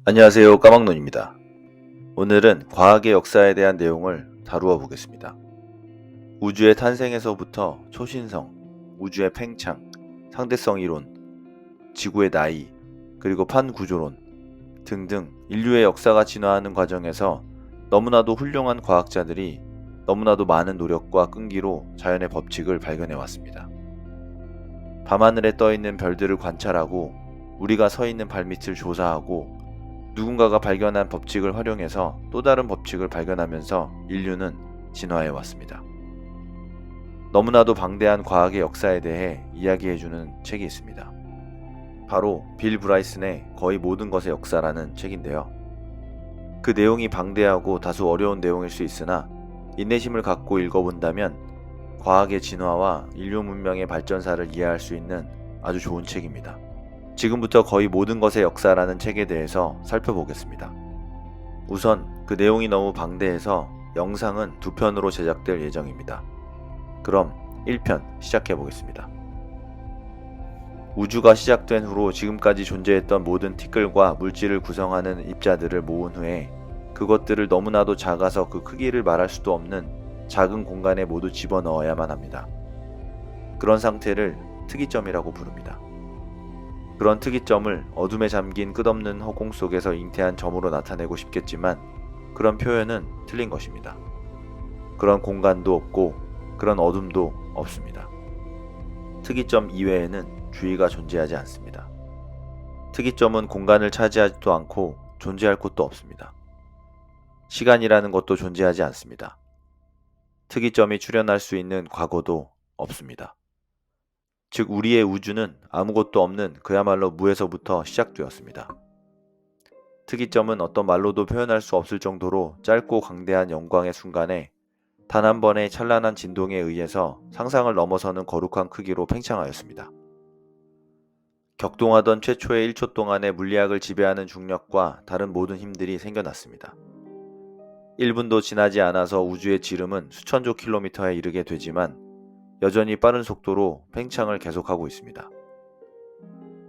안녕하세요. 까막눈입니다. 오늘은 과학의 역사에 대한 내용을 다루어 보겠습니다. 우주의 탄생에서부터 초신성, 우주의 팽창, 상대성 이론, 지구의 나이, 그리고 판구조론 등등 인류의 역사가 진화하는 과정에서 너무나도 훌륭한 과학자들이 너무나도 많은 노력과 끈기로 자연의 법칙을 발견해 왔습니다. 밤하늘에 떠 있는 별들을 관찰하고 우리가 서 있는 발밑을 조사하고 누군가가 발견한 법칙을 활용해서 또 다른 법칙을 발견하면서 인류는 진화해 왔습니다. 너무나도 방대한 과학의 역사에 대해 이야기해주는 책이 있습니다. 바로 빌 브라이슨의 거의 모든 것의 역사라는 책인데요. 그 내용이 방대하고 다소 어려운 내용일 수 있으나 인내심을 갖고 읽어본다면 과학의 진화와 인류 문명의 발전사를 이해할 수 있는 아주 좋은 책입니다. 지금부터 거의 모든 것의 역사라는 책에 대해서 살펴보겠습니다. 우선 그 내용이 너무 방대해서 영상은 2편으로 제작될 예정입니다. 그럼 1편 시작해 보겠습니다. 우주가 시작된 후로 지금까지 존재했던 모든 티끌과 물질을 구성하는 입자들을 모은 후에 그것들을 너무나도 작아서 그 크기를 말할 수도 없는 작은 공간에 모두 집어넣어야만 합니다. 그런 상태를 특이점이라고 부릅니다. 그런 특이점을 어둠에 잠긴 끝없는 허공 속에서 잉태한 점으로 나타내고 싶겠지만 그런 표현은 틀린 것입니다. 그런 공간도 없고 그런 어둠도 없습니다. 특이점 이외에는 주의가 존재하지 않습니다. 특이점은 공간을 차지하지도 않고 존재할 곳도 없습니다. 시간이라는 것도 존재하지 않습니다. 특이점이 출현할 수 있는 과거도 없습니다. 즉 우리의 우주는 아무것도 없는 그야말로 무에서부터 시작되었습니다. 특이점은 어떤 말로도 표현할 수 없을 정도로 짧고 강대한 영광의 순간에 단 한 번의 찬란한 진동에 의해서 상상을 넘어서는 거룩한 크기로 팽창하였습니다. 격동하던 최초의 1초 동안의 물리학을 지배하는 중력과 다른 모든 힘들이 생겨났습니다. 1분도 지나지 않아서 우주의 지름은 수천조 킬로미터에 이르게 되지만 여전히 빠른 속도로 팽창을 계속하고 있습니다.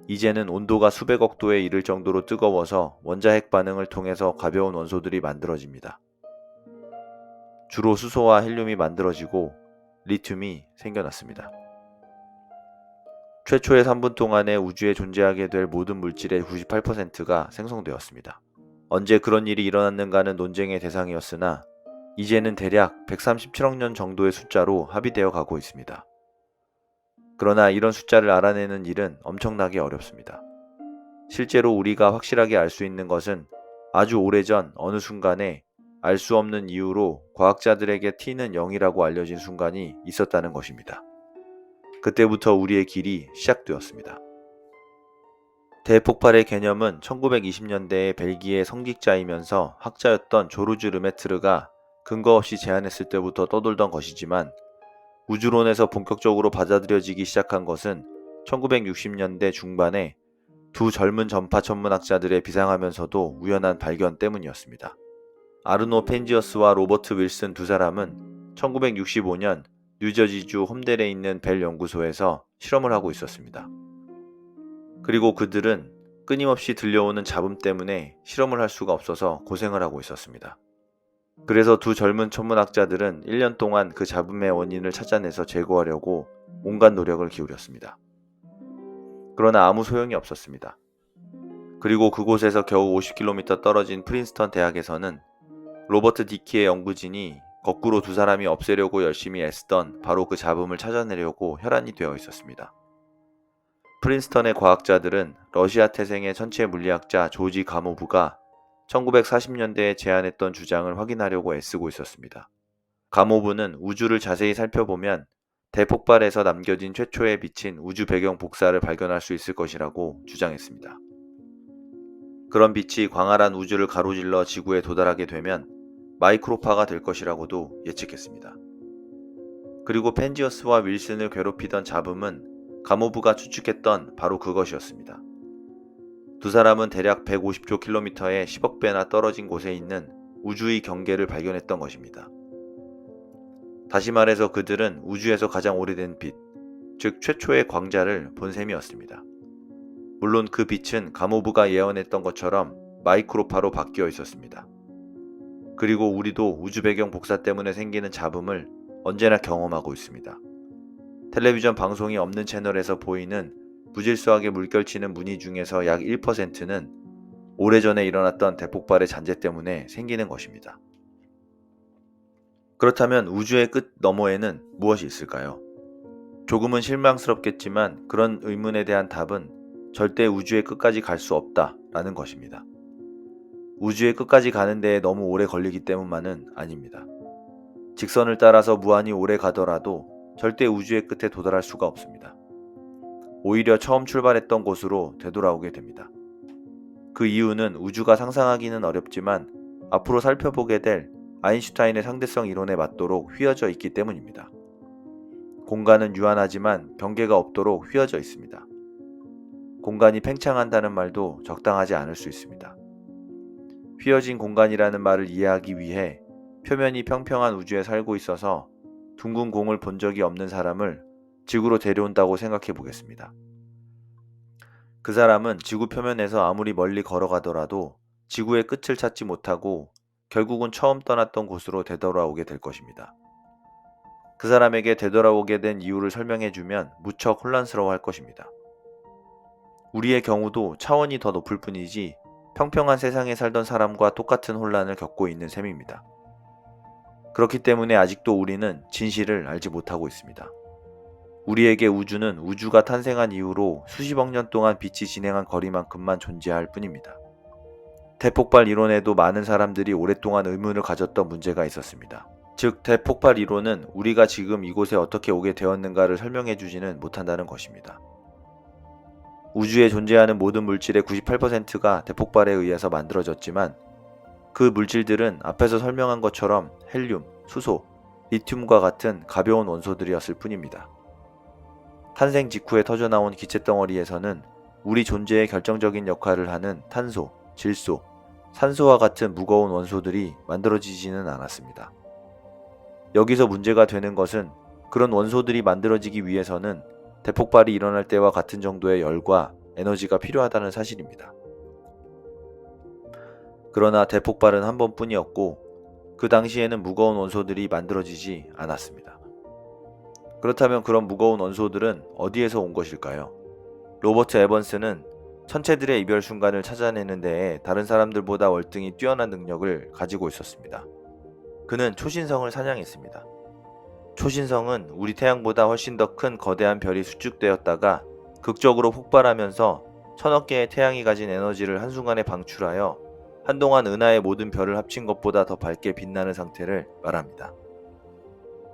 이제는 온도가 수백억 도에 이를 정도로 뜨거워서 원자핵 반응을 통해서 가벼운 원소들이 만들어집니다. 주로 수소와 헬륨이 만들어지고 리튬이 생겨났습니다. 최초의 3분 동안에 우주에 존재하게 될 모든 물질의 98%가 생성되었습니다. 언제 그런 일이 일어났는가는 논쟁의 대상이었으나 이제는 대략 137억 년 정도의 숫자로 합의되어 가고 있습니다. 그러나 이런 숫자를 알아내는 일은 엄청나게 어렵습니다. 실제로 우리가 확실하게 알 수 있는 것은 아주 오래전 어느 순간에 알 수 없는 이유로 과학자들에게 t는 0이라고 알려진 순간이 있었다는 것입니다. 그때부터 우리의 길이 시작되었습니다. 대폭발의 개념은 1920년대에 벨기에 성직자이면서 학자였던 조르주 르메트르가 근거 없이 제안했을 때부터 떠돌던 것이지만 우주론에서 본격적으로 받아들여지기 시작한 것은 1960년대 중반에 두 젊은 전파 천문학자들의 비상하면서도 우연한 발견 때문이었습니다. 아르노 펜지어스와 로버트 윌슨 두 사람은 1965년 뉴저지주 홈델에 있는 벨 연구소에서 실험을 하고 있었습니다. 그리고 그들은 끊임없이 들려오는 잡음 때문에 실험을 할 수가 없어서 고생을 하고 있었습니다. 그래서 두 젊은 천문학자들은 1년 동안 그 잡음의 원인을 찾아내서 제거하려고 온갖 노력을 기울였습니다. 그러나 아무 소용이 없었습니다. 그리고 그곳에서 겨우 50km 떨어진 프린스턴 대학에서는 로버트 디키의 연구진이 거꾸로 두 사람이 없애려고 열심히 애쓰던 바로 그 잡음을 찾아내려고 혈안이 되어 있었습니다. 프린스턴의 과학자들은 러시아 태생의 천체 물리학자 조지 가모브가 1940년대에 제안했던 주장을 확인하려고 애쓰고 있었습니다. 가모브는 우주를 자세히 살펴보면 대폭발에서 남겨진 최초의 빛인 우주 배경 복사를 발견할 수 있을 것이라고 주장했습니다. 그런 빛이 광활한 우주를 가로질러 지구에 도달하게 되면 마이크로파가 될 것이라고도 예측했습니다. 그리고 펜지어스와 윌슨을 괴롭히던 잡음은 가모브가 추측했던 바로 그것이었습니다. 두 사람은 대략 150km의 10억 배나 떨어진 곳에 있는 우주의 경계를 발견했던 것입니다. 다시 말해서 그들은 우주에서 가장 오래된 빛, 즉 최초의 광자를 본 셈이었습니다. 물론 그 빛은 가모브가 예언했던 것처럼 마이크로파로 바뀌어 있었습니다. 그리고 우리도 우주 배경 복사 때문에 생기는 잡음을 언제나 경험하고 있습니다. 텔레비전 방송이 없는 채널에서 보이는 무질서하게 물결치는 무늬 중에서 약 1%는 오래전에 일어났던 대폭발의 잔재 때문에 생기는 것입니다. 그렇다면 우주의 끝 너머에는 무엇이 있을까요? 조금은 실망스럽겠지만 그런 의문에 대한 답은 절대 우주의 끝까지 갈 수 없다라는 것입니다. 우주의 끝까지 가는 데에 너무 오래 걸리기 때문만은 아닙니다. 직선을 따라서 무한히 오래 가더라도 절대 우주의 끝에 도달할 수가 없습니다. 오히려 처음 출발했던 곳으로 되돌아오게 됩니다. 그 이유는 우주가 상상하기는 어렵지만 앞으로 살펴보게 될 아인슈타인의 상대성 이론에 맞도록 휘어져 있기 때문입니다. 공간은 유한하지만 경계가 없도록 휘어져 있습니다. 공간이 팽창한다는 말도 적당하지 않을 수 있습니다. 휘어진 공간이라는 말을 이해하기 위해 표면이 평평한 우주에 살고 있어서 둥근 공을 본 적이 없는 사람을 지구로 데려온다고 생각해 보겠습니다. 그 사람은 지구 표면에서 아무리 멀리 걸어가더라도 지구의 끝을 찾지 못하고 결국은 처음 떠났던 곳으로 되돌아오게 될 것입니다. 그 사람에게 되돌아오게 된 이유를 설명해주면 무척 혼란스러워할 것입니다. 우리의 경우도 차원이 더 높을 뿐이지 평평한 세상에 살던 사람과 똑같은 혼란을 겪고 있는 셈입니다. 그렇기 때문에 아직도 우리는 진실을 알지 못하고 있습니다. 우리에게 우주는 우주가 탄생한 이후로 수십억 년 동안 빛이 진행한 거리만큼만 존재할 뿐입니다. 대폭발 이론에도 많은 사람들이 오랫동안 의문을 가졌던 문제가 있었습니다. 즉, 대폭발 이론은 우리가 지금 이곳에 어떻게 오게 되었는가를 설명해 주지는 못한다는 것입니다. 우주에 존재하는 모든 물질의 98%가 대폭발에 의해서 만들어졌지만 그 물질들은 앞에서 설명한 것처럼 헬륨, 수소, 리튬과 같은 가벼운 원소들이었을 뿐입니다. 탄생 직후에 터져나온 기체덩어리에서는 우리 존재에 결정적인 역할을 하는 탄소, 질소, 산소와 같은 무거운 원소들이 만들어지지는 않았습니다. 여기서 문제가 되는 것은 그런 원소들이 만들어지기 위해서는 대폭발이 일어날 때와 같은 정도의 열과 에너지가 필요하다는 사실입니다. 그러나 대폭발은 한 번뿐이었고 그 당시에는 무거운 원소들이 만들어지지 않았습니다. 그렇다면 그런 무거운 원소들은 어디에서 온 것일까요? 로버트 에번스는 천체들의 이별 순간을 찾아내는 데에 다른 사람들보다 월등히 뛰어난 능력을 가지고 있었습니다. 그는 초신성을 사냥했습니다. 초신성은 우리 태양보다 훨씬 더 큰 거대한 별이 수축되었다가 극적으로 폭발하면서 천억 개의 태양이 가진 에너지를 한순간에 방출하여 한동안 은하의 모든 별을 합친 것보다 더 밝게 빛나는 상태를 말합니다.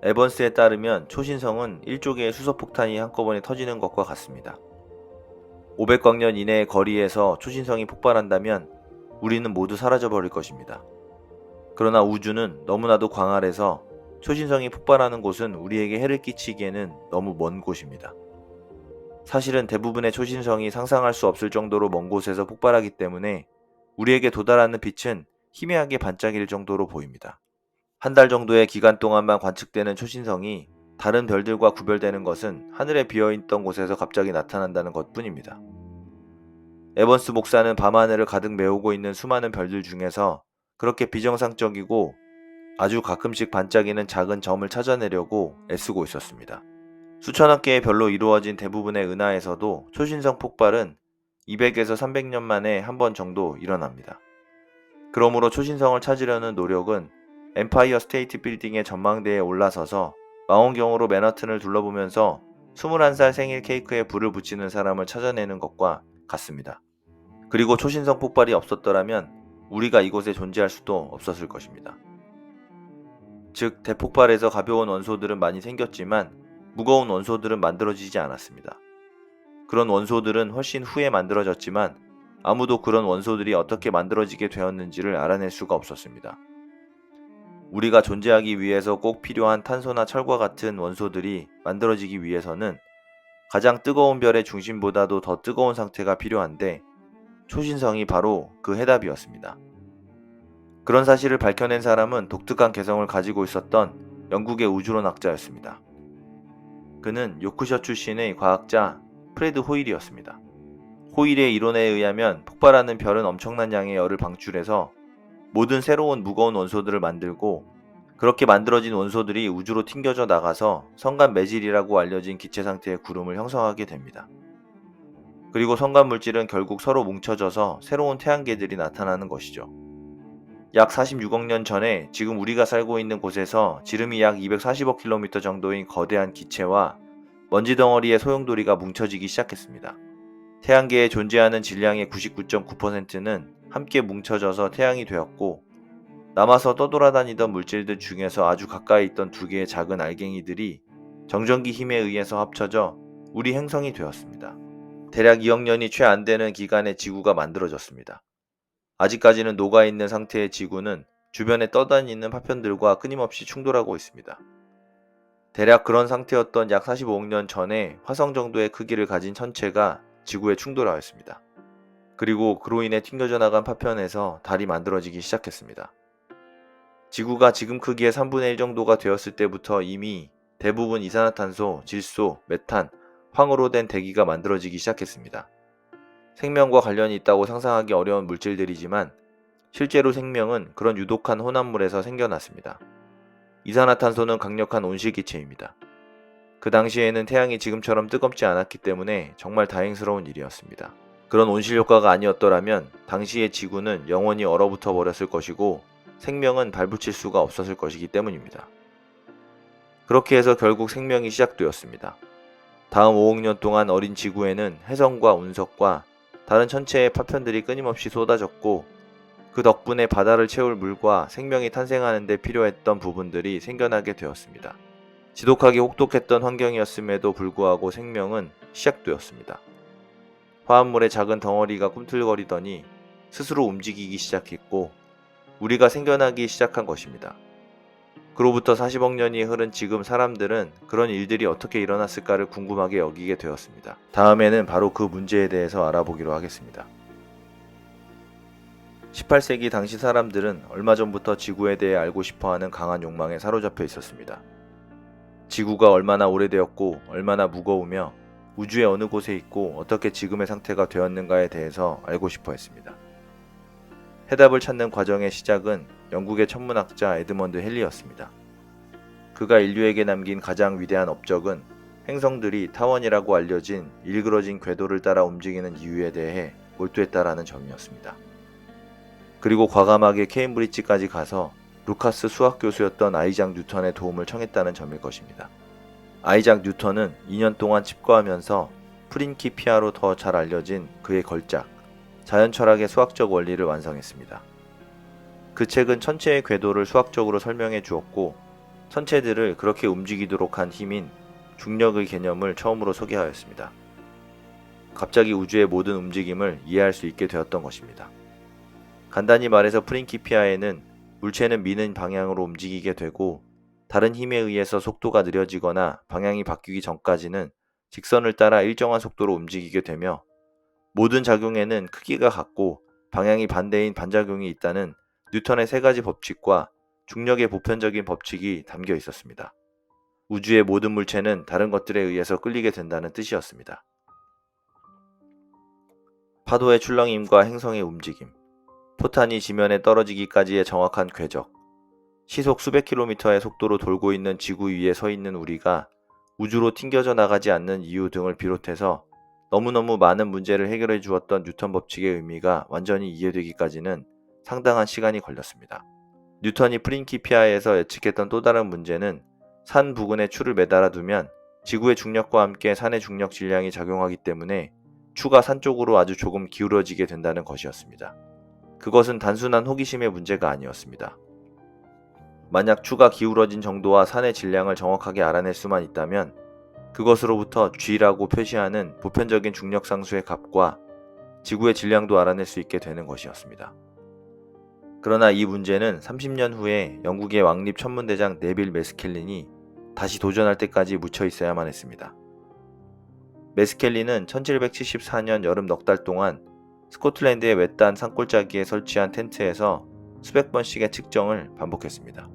에번스에 따르면 초신성은 1조 개의 수소폭탄이 한꺼번에 터지는 것과 같습니다. 500광년 이내의 거리에서 초신성이 폭발한다면 우리는 모두 사라져버릴 것입니다. 그러나 우주는 너무나도 광활해서 초신성이 폭발하는 곳은 우리에게 해를 끼치기에는 너무 먼 곳입니다. 사실은 대부분의 초신성이 상상할 수 없을 정도로 먼 곳에서 폭발하기 때문에 우리에게 도달하는 빛은 희미하게 반짝일 정도로 보입니다. 한 달 정도의 기간 동안만 관측되는 초신성이 다른 별들과 구별되는 것은 하늘에 비어있던 곳에서 갑자기 나타난다는 것뿐입니다. 에번스 목사는 밤하늘을 가득 메우고 있는 수많은 별들 중에서 그렇게 비정상적이고 아주 가끔씩 반짝이는 작은 점을 찾아내려고 애쓰고 있었습니다. 수천억 개의 별로 이루어진 대부분의 은하에서도 초신성 폭발은 200에서 300년 만에 한 번 정도 일어납니다. 그러므로 초신성을 찾으려는 노력은 엠파이어 스테이트 빌딩의 전망대에 올라서서 망원경으로 맨하튼을 둘러보면서 21살 생일 케이크에 불을 붙이는 사람을 찾아내는 것과 같습니다. 그리고 초신성 폭발이 없었더라면 우리가 이곳에 존재할 수도 없었을 것입니다. 즉, 대폭발에서 가벼운 원소들은 많이 생겼지만 무거운 원소들은 만들어지지 않았습니다. 그런 원소들은 훨씬 후에 만들어졌지만 아무도 그런 원소들이 어떻게 만들어지게 되었는지를 알아낼 수가 없었습니다. 우리가 존재하기 위해서 꼭 필요한 탄소나 철과 같은 원소들이 만들어지기 위해서는 가장 뜨거운 별의 중심보다도 더 뜨거운 상태가 필요한데 초신성이 바로 그 해답이었습니다. 그런 사실을 밝혀낸 사람은 독특한 개성을 가지고 있었던 영국의 우주론학자였습니다. 그는 요크셔 출신의 과학자 프레드 호일이었습니다. 호일의 이론에 의하면 폭발하는 별은 엄청난 양의 열을 방출해서 모든 새로운 무거운 원소들을 만들고, 그렇게 만들어진 원소들이 우주로 튕겨져 나가서 성간 매질이라고 알려진 기체 상태의 구름을 형성하게 됩니다. 그리고 성간 물질은 결국 서로 뭉쳐져서 새로운 태양계들이 나타나는 것이죠. 약 46억 년 전에 지금 우리가 살고 있는 곳에서 지름이 약 240억 킬로미터 정도인 거대한 기체와 먼지 덩어리의 소용돌이가 뭉쳐지기 시작했습니다. 태양계에 존재하는 질량의 99.9%는 함께 뭉쳐져서 태양이 되었고, 남아서 떠돌아다니던 물질들 중에서 아주 가까이 있던 두 개의 작은 알갱이들이 정전기 힘에 의해서 합쳐져 우리 행성이 되었습니다. 대략 2억 년이 채 안 되는 기간에 지구가 만들어졌습니다. 아직까지는 녹아있는 상태의 지구는 주변에 떠다니는 파편들과 끊임없이 충돌하고 있습니다. 대략 그런 상태였던 약 45억 년 전에 화성 정도의 크기를 가진 천체가 지구에 충돌하였습니다. 그리고 그로 인해 튕겨져 나간 파편에서 달이 만들어지기 시작했습니다. 지구가 지금 크기의 3분의 1 정도가 되었을 때부터 이미 대부분 이산화탄소, 질소, 메탄, 황으로 된 대기가 만들어지기 시작했습니다. 생명과 관련이 있다고 상상하기 어려운 물질들이지만 실제로 생명은 그런 유독한 혼합물에서 생겨났습니다. 이산화탄소는 강력한 온실기체입니다. 그 당시에는 태양이 지금처럼 뜨겁지 않았기 때문에 정말 다행스러운 일이었습니다. 그런 온실 효과가 아니었더라면 당시의 지구는 영원히 얼어붙어 버렸을 것이고 생명은 발붙일 수가 없었을 것이기 때문입니다. 그렇게 해서 결국 생명이 시작되었습니다. 다음 5억 년 동안 어린 지구에는 혜성과 운석과 다른 천체의 파편들이 끊임없이 쏟아졌고, 그 덕분에 바다를 채울 물과 생명이 탄생하는 데 필요했던 부분들이 생겨나게 되었습니다. 지독하게 혹독했던 환경이었음에도 불구하고 생명은 시작되었습니다. 화합물의 작은 덩어리가 꿈틀거리더니 스스로 움직이기 시작했고 우리가 생겨나기 시작한 것입니다. 그로부터 40억 년이 흐른 지금 사람들은 그런 일들이 어떻게 일어났을까를 궁금하게 여기게 되었습니다. 다음에는 바로 그 문제에 대해서 알아보기로 하겠습니다. 18세기 당시 사람들은 얼마 전부터 지구에 대해 알고 싶어하는 강한 욕망에 사로잡혀 있었습니다. 지구가 얼마나 오래되었고 얼마나 무거우며 우주의 어느 곳에 있고 어떻게 지금의 상태가 되었는가에 대해서 알고 싶어 했습니다. 해답을 찾는 과정의 시작은 영국의 천문학자 에드먼드 헨리였습니다. 그가 인류에게 남긴 가장 위대한 업적은 행성들이 타원이라고 알려진 일그러진 궤도를 따라 움직이는 이유에 대해 몰두했다라는 점이었습니다. 그리고 과감하게 케임브리지까지 가서 루카스 수학 교수였던 아이작 뉴턴의 도움을 청했다는 점일 것입니다. 아이작 뉴턴은 2년 동안 칩거하면서 프린키피아로 더 잘 알려진 그의 걸작 자연철학의 수학적 원리를 완성했습니다. 그 책은 천체의 궤도를 수학적으로 설명해 주었고 천체들을 그렇게 움직이도록 한 힘인 중력의 개념을 처음으로 소개하였습니다. 갑자기 우주의 모든 움직임을 이해할 수 있게 되었던 것입니다. 간단히 말해서 프린키피아에는 물체는 미는 방향으로 움직이게 되고 다른 힘에 의해서 속도가 느려지거나 방향이 바뀌기 전까지는 직선을 따라 일정한 속도로 움직이게 되며 모든 작용에는 크기가 같고 방향이 반대인 반작용이 있다는 뉴턴의 세 가지 법칙과 중력의 보편적인 법칙이 담겨 있었습니다. 우주의 모든 물체는 다른 것들에 의해서 끌리게 된다는 뜻이었습니다. 파도의 출렁임과 행성의 움직임, 포탄이 지면에 떨어지기까지의 정확한 궤적, 시속 수백 킬로미터의 속도로 돌고 있는 지구 위에 서 있는 우리가 우주로 튕겨져 나가지 않는 이유 등을 비롯해서 너무너무 많은 문제를 해결해 주었던 뉴턴 법칙의 의미가 완전히 이해되기까지는 상당한 시간이 걸렸습니다. 뉴턴이 프린키피아에서 예측했던 또 다른 문제는 산 부근에 추를 매달아 두면 지구의 중력과 함께 산의 중력 질량이 작용하기 때문에 추가 산 쪽으로 아주 조금 기울어지게 된다는 것이었습니다. 그것은 단순한 호기심의 문제가 아니었습니다. 만약 추가 기울어진 정도와 산의 질량을 정확하게 알아낼 수만 있다면 그것으로부터 G라고 표시하는 보편적인 중력 상수의 값과 지구의 질량도 알아낼 수 있게 되는 것이었습니다. 그러나 이 문제는 30년 후에 영국의 왕립 천문대장 네빌 메스켈린이 다시 도전할 때까지 묻혀 있어야만 했습니다. 메스켈린은 1774년 여름 넉 달 동안 스코틀랜드의 외딴 산골짜기에 설치한 텐트에서 수백 번씩의 측정을 반복했습니다.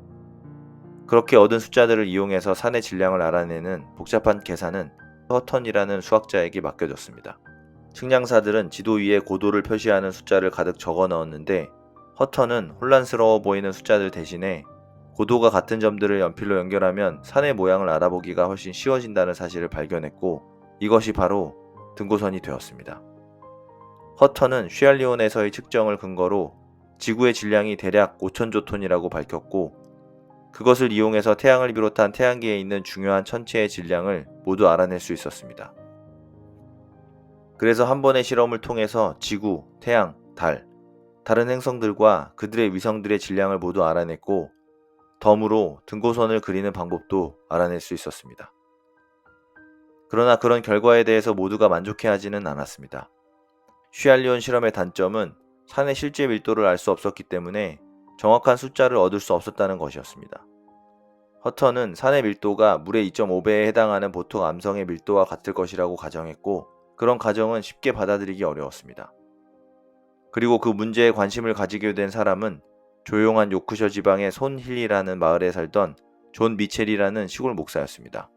그렇게 얻은 숫자들을 이용해서 산의 질량을 알아내는 복잡한 계산은 허턴이라는 수학자에게 맡겨졌습니다. 측량사들은 지도 위에 고도를 표시하는 숫자를 가득 적어 넣었는데 허턴은 혼란스러워 보이는 숫자들 대신에 고도가 같은 점들을 연필로 연결하면 산의 모양을 알아보기가 훨씬 쉬워진다는 사실을 발견했고 이것이 바로 등고선이 되었습니다. 허턴은 쉬알리온에서의 측정을 근거로 지구의 질량이 대략 5천조톤이라고 밝혔고 그것을 이용해서 태양을 비롯한 태양계에 있는 중요한 천체의 질량을 모두 알아낼 수 있었습니다. 그래서 한 번의 실험을 통해서 지구, 태양, 달, 다른 행성들과 그들의 위성들의 질량을 모두 알아냈고 덤으로 등고선을 그리는 방법도 알아낼 수 있었습니다. 그러나 그런 결과에 대해서 모두가 만족해하지는 않았습니다. 쉬알리온 실험의 단점은 산의 실제 밀도를 알 수 없었기 때문에 정확한 숫자를 얻을 수 없었다는 것이었습니다. 허턴은 산의 밀도가 물의 2.5배에 해당하는 보통 암성의 밀도와 같을 것이라고 가정했고 그런 가정은 쉽게 받아들이기 어려웠습니다. 그리고 그 문제에 관심을 가지게 된 사람은 조용한 요크셔 지방의 손힐이라는 마을에 살던 존 미첼이라는 시골 목사였습니다.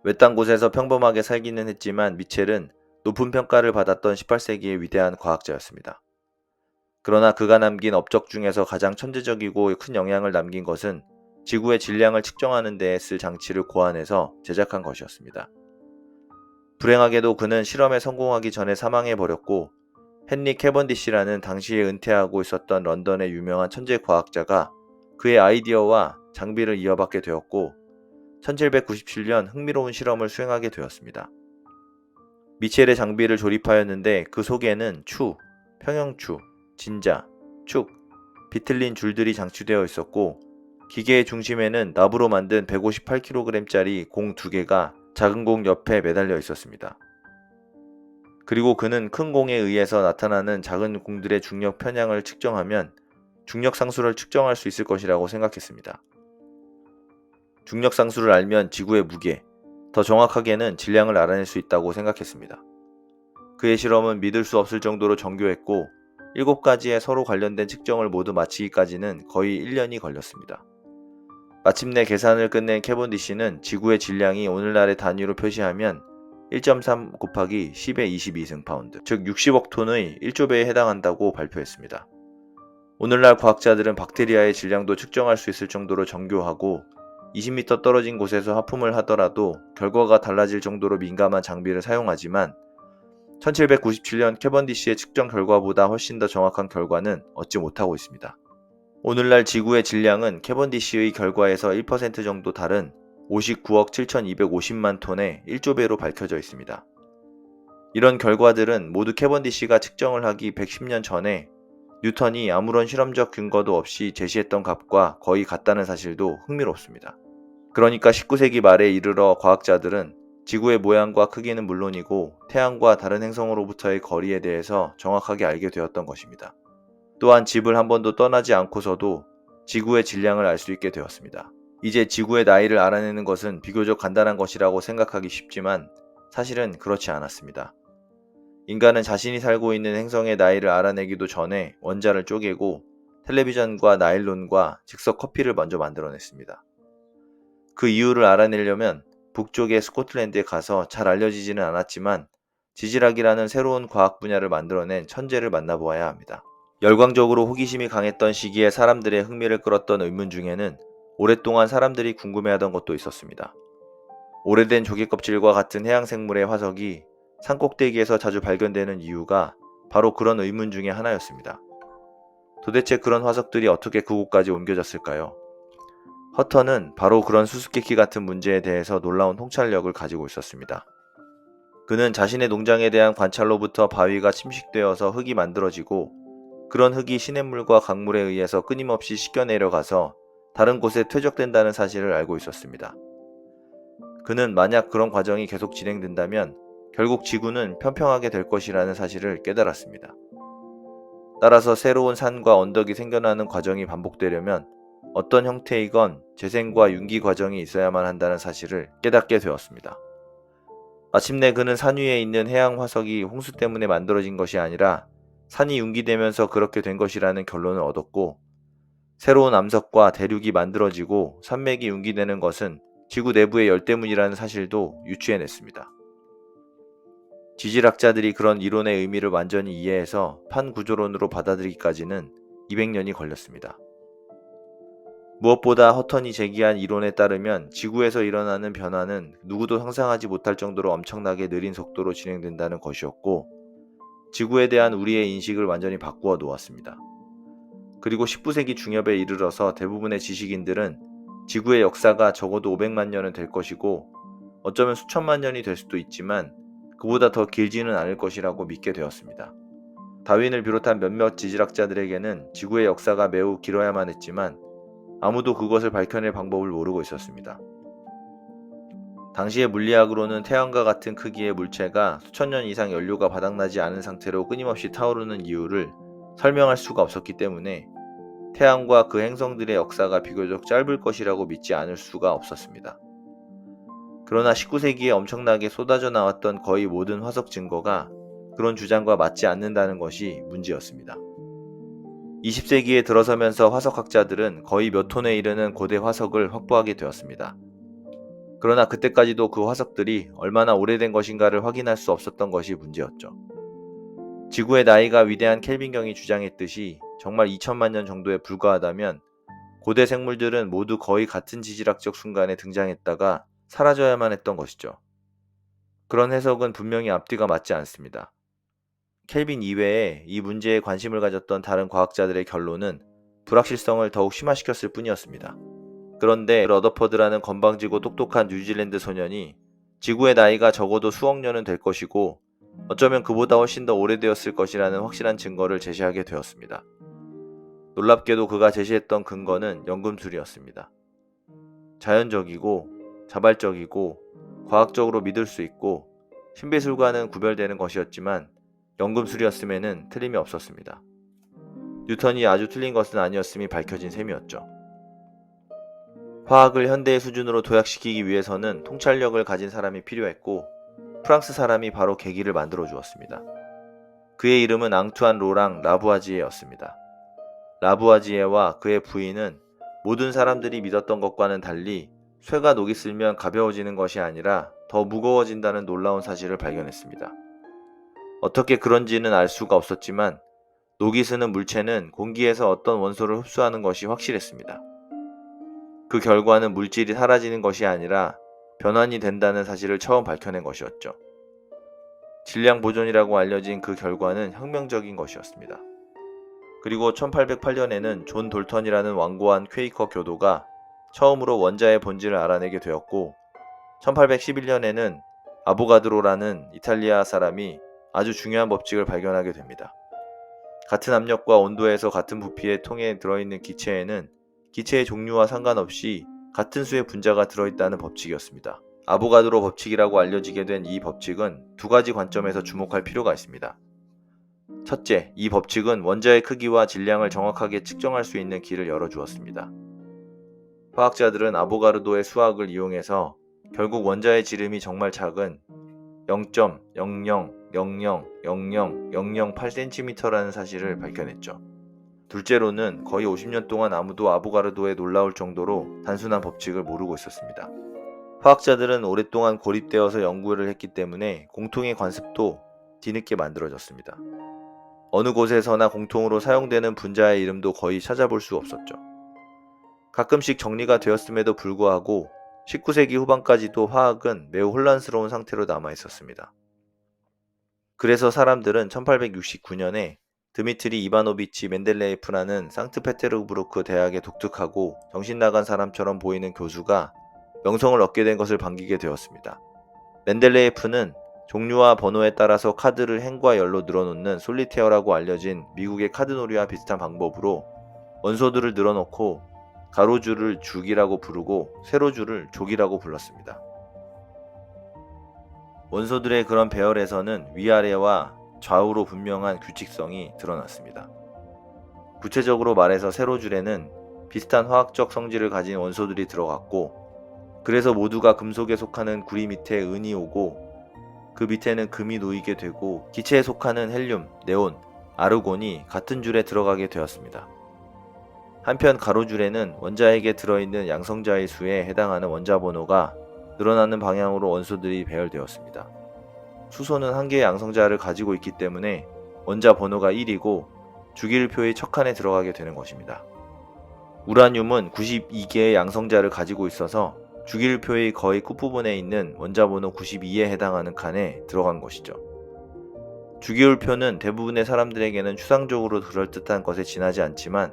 외딴 곳에서 평범하게 살기는 했지만 미첼은 높은 평가를 받았던 18세기의 위대한 과학자였습니다. 그러나 그가 남긴 업적 중에서 가장 천재적이고 큰 영향을 남긴 것은 지구의 질량을 측정하는 데에 쓸 장치를 고안해서 제작한 것이었습니다. 불행하게도 그는 실험에 성공하기 전에 사망해버렸고 헨리 캐번디시라는 당시에 은퇴하고 있었던 런던의 유명한 천재 과학자가 그의 아이디어와 장비를 이어받게 되었고 1797년 흥미로운 실험을 수행하게 되었습니다. 미첼의 장비를 조립하였는데 그 속에는 추, 평형추, 진자, 축, 비틀린 줄들이 장치되어 있었고 기계의 중심에는 납으로 만든 158kg짜리 공 2개가 작은 공 옆에 매달려 있었습니다. 그리고 그는 큰 공에 의해서 나타나는 작은 공들의 중력 편향을 측정하면 중력 상수를 측정할 수 있을 것이라고 생각했습니다. 중력 상수를 알면 지구의 무게, 더 정확하게는 질량을 알아낼 수 있다고 생각했습니다. 그의 실험은 믿을 수 없을 정도로 정교했고 7가지의 서로 관련된 측정을 모두 마치기까지는 거의 1년이 걸렸습니다. 마침내 계산을 끝낸 캐번디시는 지구의 질량이 오늘날의 단위로 표시하면 1.3 곱하기 10의 22승파운드, 즉 60억 톤의 1조배에 해당한다고 발표했습니다. 오늘날 과학자들은 박테리아의 질량도 측정할 수 있을 정도로 정교하고 20m 떨어진 곳에서 하품을 하더라도 결과가 달라질 정도로 민감한 장비를 사용하지만 1797년 캐번디시의 측정 결과보다 훨씬 더 정확한 결과는 얻지 못하고 있습니다. 오늘날 지구의 질량은 캐번디시의 결과에서 1% 정도 다른 59억 7250만 톤의 1조배로 밝혀져 있습니다. 이런 결과들은 모두 캐번디시가 측정을 하기 110년 전에 뉴턴이 아무런 실험적 근거도 없이 제시했던 값과 거의 같다는 사실도 흥미롭습니다. 그러니까 19세기 말에 이르러 과학자들은 지구의 모양과 크기는 물론이고 태양과 다른 행성으로부터의 거리에 대해서 정확하게 알게 되었던 것입니다. 또한 집을 한 번도 떠나지 않고서도 지구의 질량을 알 수 있게 되었습니다. 이제 지구의 나이를 알아내는 것은 비교적 간단한 것이라고 생각하기 쉽지만 사실은 그렇지 않았습니다. 인간은 자신이 살고 있는 행성의 나이를 알아내기도 전에 원자를 쪼개고 텔레비전과 나일론과 즉석 커피를 먼저 만들어냈습니다. 그 이유를 알아내려면 북쪽의 스코틀랜드에 가서 잘 알려지지는 않았지만 지질학이라는 새로운 과학 분야를 만들어낸 천재를 만나보아야 합니다. 열광적으로 호기심이 강했던 시기에 사람들의 흥미를 끌었던 의문 중에는 오랫동안 사람들이 궁금해하던 것도 있었습니다. 오래된 조개껍질과 같은 해양생물의 화석이 산꼭대기에서 자주 발견되는 이유가 바로 그런 의문 중에 하나였습니다. 도대체 그런 화석들이 어떻게 그곳까지 옮겨졌을까요? 허턴은 바로 그런 수수께끼 같은 문제에 대해서 놀라운 통찰력을 가지고 있었습니다. 그는 자신의 농장에 대한 관찰로부터 바위가 침식되어서 흙이 만들어지고 그런 흙이 시냇물과 강물에 의해서 끊임없이 씻겨 내려가서 다른 곳에 퇴적된다는 사실을 알고 있었습니다. 그는 만약 그런 과정이 계속 진행된다면 결국 지구는 평평하게 될 것이라는 사실을 깨달았습니다. 따라서 새로운 산과 언덕이 생겨나는 과정이 반복되려면 어떤 형태이건 재생과 융기 과정이 있어야만 한다는 사실을 깨닫게 되었습니다. 마침내 그는 산 위에 있는 해양 화석이 홍수 때문에 만들어진 것이 아니라 산이 융기되면서 그렇게 된 것이라는 결론을 얻었고 새로운 암석과 대륙이 만들어지고 산맥이 융기되는 것은 지구 내부의 열 때문이라는 사실도 유추해냈습니다. 지질학자들이 그런 이론의 의미를 완전히 이해해서 판구조론으로 받아들이기까지는 200년이 걸렸습니다. 무엇보다 허턴이 제기한 이론에 따르면 지구에서 일어나는 변화는 누구도 상상하지 못할 정도로 엄청나게 느린 속도로 진행된다는 것이었고, 지구에 대한 우리의 인식을 완전히 바꾸어 놓았습니다. 그리고 19세기 중엽에 이르러서 대부분의 지식인들은 지구의 역사가 적어도 500만 년은 될 것이고, 어쩌면 수천만 년이 될 수도 있지만 그보다 더 길지는 않을 것이라고 믿게 되었습니다. 다윈을 비롯한 몇몇 지질학자들에게는 지구의 역사가 매우 길어야만 했지만 아무도 그것을 밝혀낼 방법을 모르고 있었습니다. 당시의 물리학으로는 태양과 같은 크기의 물체가 수천 년 이상 연료가 바닥나지 않은 상태로 끊임없이 타오르는 이유를 설명할 수가 없었기 때문에 태양과 그 행성들의 역사가 비교적 짧을 것이라고 믿지 않을 수가 없었습니다. 그러나 19세기에 엄청나게 쏟아져 나왔던 거의 모든 화석 증거가 그런 주장과 맞지 않는다는 것이 문제였습니다. 20세기에 들어서면서 화석학자들은 거의 몇 톤에 이르는 고대 화석을 확보하게 되었습니다. 그러나 그때까지도 그 화석들이 얼마나 오래된 것인가를 확인할 수 없었던 것이 문제였죠. 지구의 나이가 위대한 켈빈경이 주장했듯이 정말 2천만 년 정도에 불과하다면 고대 생물들은 모두 거의 같은 지질학적 순간에 등장했다가 사라져야만 했던 것이죠. 그런 해석은 분명히 앞뒤가 맞지 않습니다. 켈빈 이외에 이 문제에 관심을 가졌던 다른 과학자들의 결론은 불확실성을 더욱 심화시켰을 뿐이었습니다. 그런데 러더퍼드라는 건방지고 똑똑한 뉴질랜드 소년이 지구의 나이가 적어도 수억 년은 될 것이고 어쩌면 그보다 훨씬 더 오래되었을 것이라는 확실한 증거를 제시하게 되었습니다. 놀랍게도 그가 제시했던 근거는 연금술이었습니다. 자연적이고 자발적이고 과학적으로 믿을 수 있고 신비술과는 구별되는 것이었지만 연금술이었음에는 틀림이 없었습니다. 뉴턴이 아주 틀린 것은 아니었음이 밝혀진 셈이었죠. 화학을 현대의 수준으로 도약시키기 위해서는 통찰력을 가진 사람이 필요했고 프랑스 사람이 바로 계기를 만들어 주었습니다. 그의 이름은 앙투안 로랑 라부아지에였습니다. 라부아지에와 그의 부인은 모든 사람들이 믿었던 것과는 달리 쇠가 녹이 슬면 가벼워지는 것이 아니라 더 무거워진다는 놀라운 사실을 발견했습니다. 어떻게 그런지는 알 수가 없었지만 녹이 스는 물체는 공기에서 어떤 원소를 흡수하는 것이 확실했습니다. 그 결과는 물질이 사라지는 것이 아니라 변환이 된다는 사실을 처음 밝혀낸 것이었죠. 질량 보존이라고 알려진 그 결과는 혁명적인 것이었습니다. 그리고 1808년에는 존 돌턴이라는 완고한 퀘이커 교도가 처음으로 원자의 본질을 알아내게 되었고 1811년에는 아보가드로라는 이탈리아 사람이 아주 중요한 법칙을 발견하게 됩니다. 같은 압력과 온도에서 같은 부피의 통에 들어있는 기체에는 기체의 종류와 상관없이 같은 수의 분자가 들어있다는 법칙이었습니다. 아보가드로 법칙이라고 알려지게 된 이 법칙은 두 가지 관점에서 주목할 필요가 있습니다. 첫째, 이 법칙은 원자의 크기와 질량을 정확하게 측정할 수 있는 길을 열어주었습니다. 화학자들은 아보가르도의 수학을 이용해서 결국 원자의 지름이 정말 작은 0.00000008cm라는 사실을 밝혀냈죠. 둘째로는 거의 50년 동안 아무도 아보가르도에 놀라울 정도로 단순한 법칙을 모르고 있었습니다. 화학자들은 오랫동안 고립되어서 연구를 했기 때문에 공통의 관습도 뒤늦게 만들어졌습니다. 어느 곳에서나 공통으로 사용되는 분자의 이름도 거의 찾아볼 수 없었죠. 가끔씩 정리가 되었음에도 불구하고 19세기 후반까지도 화학은 매우 혼란스러운 상태로 남아 있었습니다. 그래서 사람들은 1869년에 드미트리 이바노비치 멘델레예프라는 상트페테르부르크 대학의 독특하고 정신나간 사람처럼 보이는 교수가 명성을 얻게 된 것을 반기게 되었습니다. 멘델레예프는 종류와 번호에 따라서 카드를 행과 열로 늘어놓는 솔리테어라고 알려진 미국의 카드놀이와 비슷한 방법으로 원소들을 늘어놓고 가로줄을 죽이라고 부르고 세로줄을 족이라고 불렀습니다. 원소들의 그런 배열에서는 위아래와 좌우로 분명한 규칙성이 드러났습니다. 구체적으로 말해서 세로줄에는 비슷한 화학적 성질을 가진 원소들이 들어갔고 그래서 모두가 금속에 속하는 구리 밑에 은이 오고 그 밑에는 금이 놓이게 되고 기체에 속하는 헬륨, 네온, 아르곤이 같은 줄에 들어가게 되었습니다. 한편 가로줄에는 원자핵에 들어있는 양성자의 수에 해당하는 원자 번호가 늘어나는 방향으로 원소들이 배열되었습니다. 수소는 한 개의 양성자를 가지고 있기 때문에 원자 번호가 1이고 주기율표의 첫 칸에 들어가게 되는 것입니다. 우라늄은 92개의 양성자를 가지고 있어서 주기율표의 거의 끝부분에 있는 원자 번호 92에 해당하는 칸에 들어간 것이죠. 주기율표는 대부분의 사람들에게는 추상적으로 그럴듯한 것에 지나지 않지만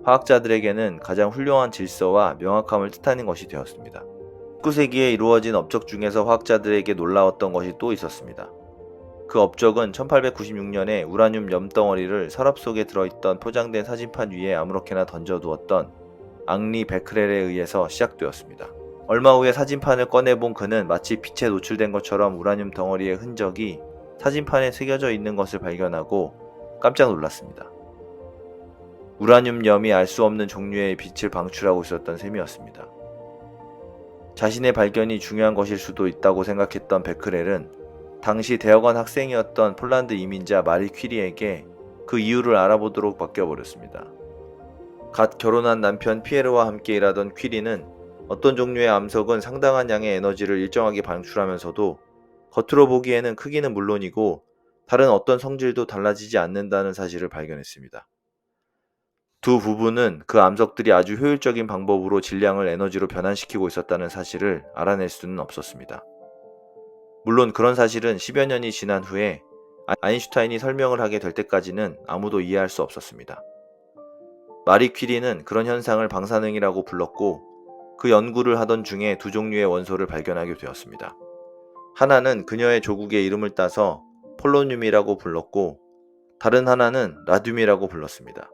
화학자들에게는 가장 훌륭한 질서와 명확함을 뜻하는 것이 되었습니다. 19세기에 이루어진 업적 중에서 화학자들에게 놀라웠던 것이 또 있었습니다. 그 업적은 1896년에 우라늄 염덩어리를 서랍 속에 들어있던 포장된 사진판 위에 아무렇게나 던져두었던 앙리 베크렐에 의해서 시작되었습니다. 얼마 후에 사진판을 꺼내본 그는 마치 빛에 노출된 것처럼 우라늄 덩어리의 흔적이 사진판에 새겨져 있는 것을 발견하고 깜짝 놀랐습니다. 우라늄염이 알 수 없는 종류의 빛을 방출하고 있었던 셈이었습니다. 자신의 발견이 중요한 것일 수도 있다고 생각했던 베크렐은 당시 대학원 학생이었던 폴란드 이민자 마리 퀴리에게 그 이유를 알아보도록 맡겨버렸습니다. 갓 결혼한 남편 피에르와 함께 일하던 퀴리는 어떤 종류의 암석은 상당한 양의 에너지를 일정하게 방출하면서도 겉으로 보기에는 크기는 물론이고 다른 어떤 성질도 달라지지 않는다는 사실을 발견했습니다. 두 부부는 그 암석들이 아주 효율적인 방법으로 질량을 에너지로 변환시키고 있었다는 사실을 알아낼 수는 없었습니다. 물론 그런 사실은 10여 년이 지난 후에 아인슈타인이 설명을 하게 될 때까지는 아무도 이해할 수 없었습니다. 마리 퀴리는 그런 현상을 방사능이라고 불렀고 그 연구를 하던 중에 두 종류의 원소를 발견하게 되었습니다. 하나는 그녀의 조국의 이름을 따서 폴로늄이라고 불렀고 다른 하나는 라듐이라고 불렀습니다.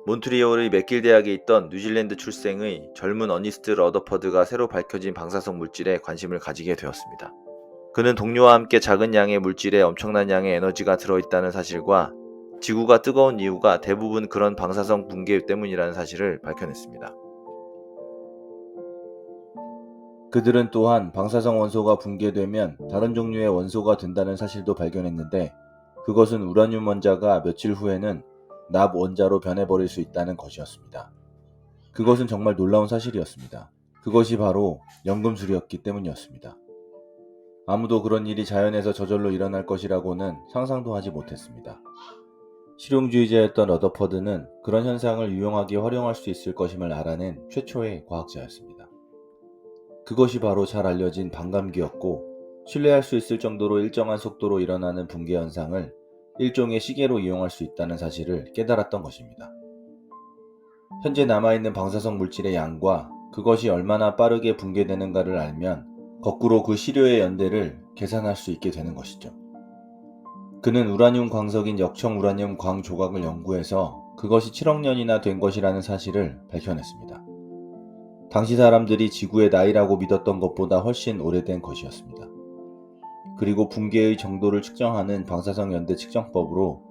몬트리올의 맥길 대학에 있던 뉴질랜드 출생의 젊은 어니스트 러더퍼드가 새로 밝혀진 방사성 물질에 관심을 가지게 되었습니다. 그는 동료와 함께 작은 양의 물질에 엄청난 양의 에너지가 들어있다는 사실과 지구가 뜨거운 이유가 대부분 그런 방사성 붕괴 때문이라는 사실을 밝혀냈습니다. 그들은 또한 방사성 원소가 붕괴되면 다른 종류의 원소가 된다는 사실도 발견했는데 그것은 우라늄 원자가 며칠 후에는 납 원자로 변해버릴 수 있다는 것이었습니다. 그것은 정말 놀라운 사실이었습니다. 그것이 바로 연금술이었기 때문이었습니다. 아무도 그런 일이 자연에서 저절로 일어날 것이라고는 상상도 하지 못했습니다. 실용주의자였던 러더퍼드는 그런 현상을 유용하게 활용할 수 있을 것임을 알아낸 최초의 과학자였습니다. 그것이 바로 잘 알려진 반감기였고 신뢰할 수 있을 정도로 일정한 속도로 일어나는 붕괴 현상을 일종의 시계로 이용할 수 있다는 사실을 깨달았던 것입니다. 현재 남아있는 방사성 물질의 양과 그것이 얼마나 빠르게 붕괴되는가를 알면 거꾸로 그 시료의 연대를 계산할 수 있게 되는 것이죠. 그는 우라늄 광석인 역청 우라늄 광 조각을 연구해서 그것이 7억 년이나 된 것이라는 사실을 밝혀냈습니다. 당시 사람들이 지구의 나이라고 믿었던 것보다 훨씬 오래된 것이었습니다. 그리고 붕괴의 정도를 측정하는 방사성 연대 측정법으로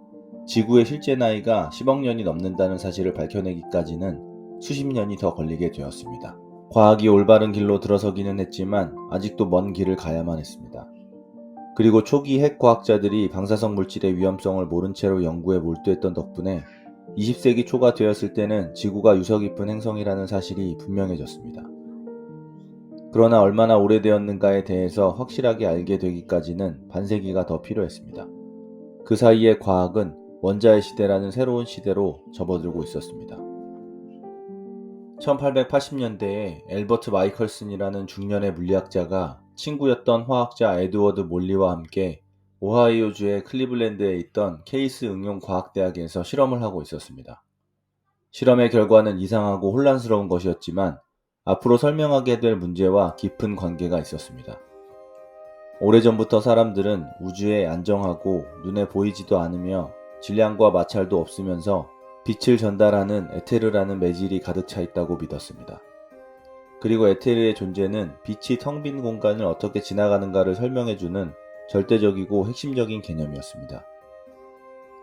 지구의 실제 나이가 10억 년이 넘는다는 사실을 밝혀내기까지는 수십 년이 더 걸리게 되었습니다. 과학이 올바른 길로 들어서기는 했지만 아직도 먼 길을 가야만 했습니다. 그리고 초기 핵과학자들이 방사성 물질의 위험성을 모른 채로 연구에 몰두했던 덕분에 20세기 초가 되었을 때는 지구가 유서 깊은 행성이라는 사실이 분명해졌습니다. 그러나 얼마나 오래되었는가에 대해서 확실하게 알게 되기까지는 반세기가 더 필요했습니다. 그 사이에 과학은 원자의 시대라는 새로운 시대로 접어들고 있었습니다. 1880년대에 엘버트 마이컬슨이라는 중년의 물리학자가 친구였던 화학자 에드워드 몰리와 함께 오하이오주의 클리블랜드에 있던 케이스 응용과학대학에서 실험을 하고 있었습니다. 실험의 결과는 이상하고 혼란스러운 것이었지만 앞으로 설명하게 될 문제와 깊은 관계가 있었습니다. 오래전부터 사람들은 우주에 안정하고 눈에 보이지도 않으며 질량과 마찰도 없으면서 빛을 전달하는 에테르라는 매질이 가득 차 있다고 믿었습니다. 그리고 에테르의 존재는 빛이 텅 빈 공간을 어떻게 지나가는가를 설명해주는 절대적이고 핵심적인 개념이었습니다.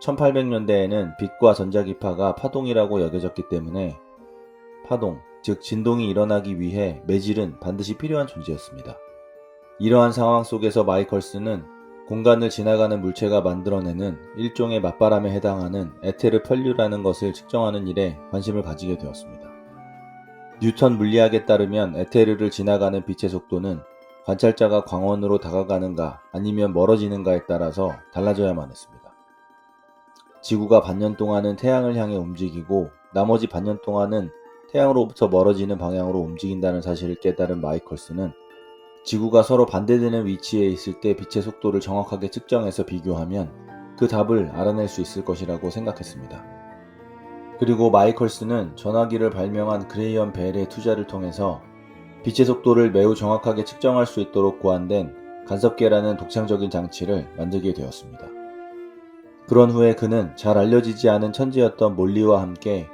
1800년대에는 빛과 전자기파가 파동이라고 여겨졌기 때문에 파동, 즉 진동이 일어나기 위해 매질은 반드시 필요한 존재였습니다. 이러한 상황 속에서 마이컬스는 공간을 지나가는 물체가 만들어내는 일종의 맞바람에 해당하는 에테르 편류라는 것을 측정하는 일에 관심을 가지게 되었습니다. 뉴턴 물리학에 따르면 에테르를 지나가는 빛의 속도는 관찰자가 광원으로 다가가는가 아니면 멀어지는가에 따라서 달라져야만 했습니다. 지구가 반년 동안은 태양을 향해 움직이고 나머지 반년 동안은 태양으로부터 멀어지는 방향으로 움직인다는 사실을 깨달은 마이컬스는 지구가 서로 반대되는 위치에 있을 때 빛의 속도를 정확하게 측정해서 비교하면 그 답을 알아낼 수 있을 것이라고 생각했습니다. 그리고 마이컬스는 전화기를 발명한 그레이엄 벨의 투자를 통해서 빛의 속도를 매우 정확하게 측정할 수 있도록 고안된 간섭계라는 독창적인 장치를 만들게 되었습니다. 그런 후에 그는 잘 알려지지 않은 천재였던 몰리와 함께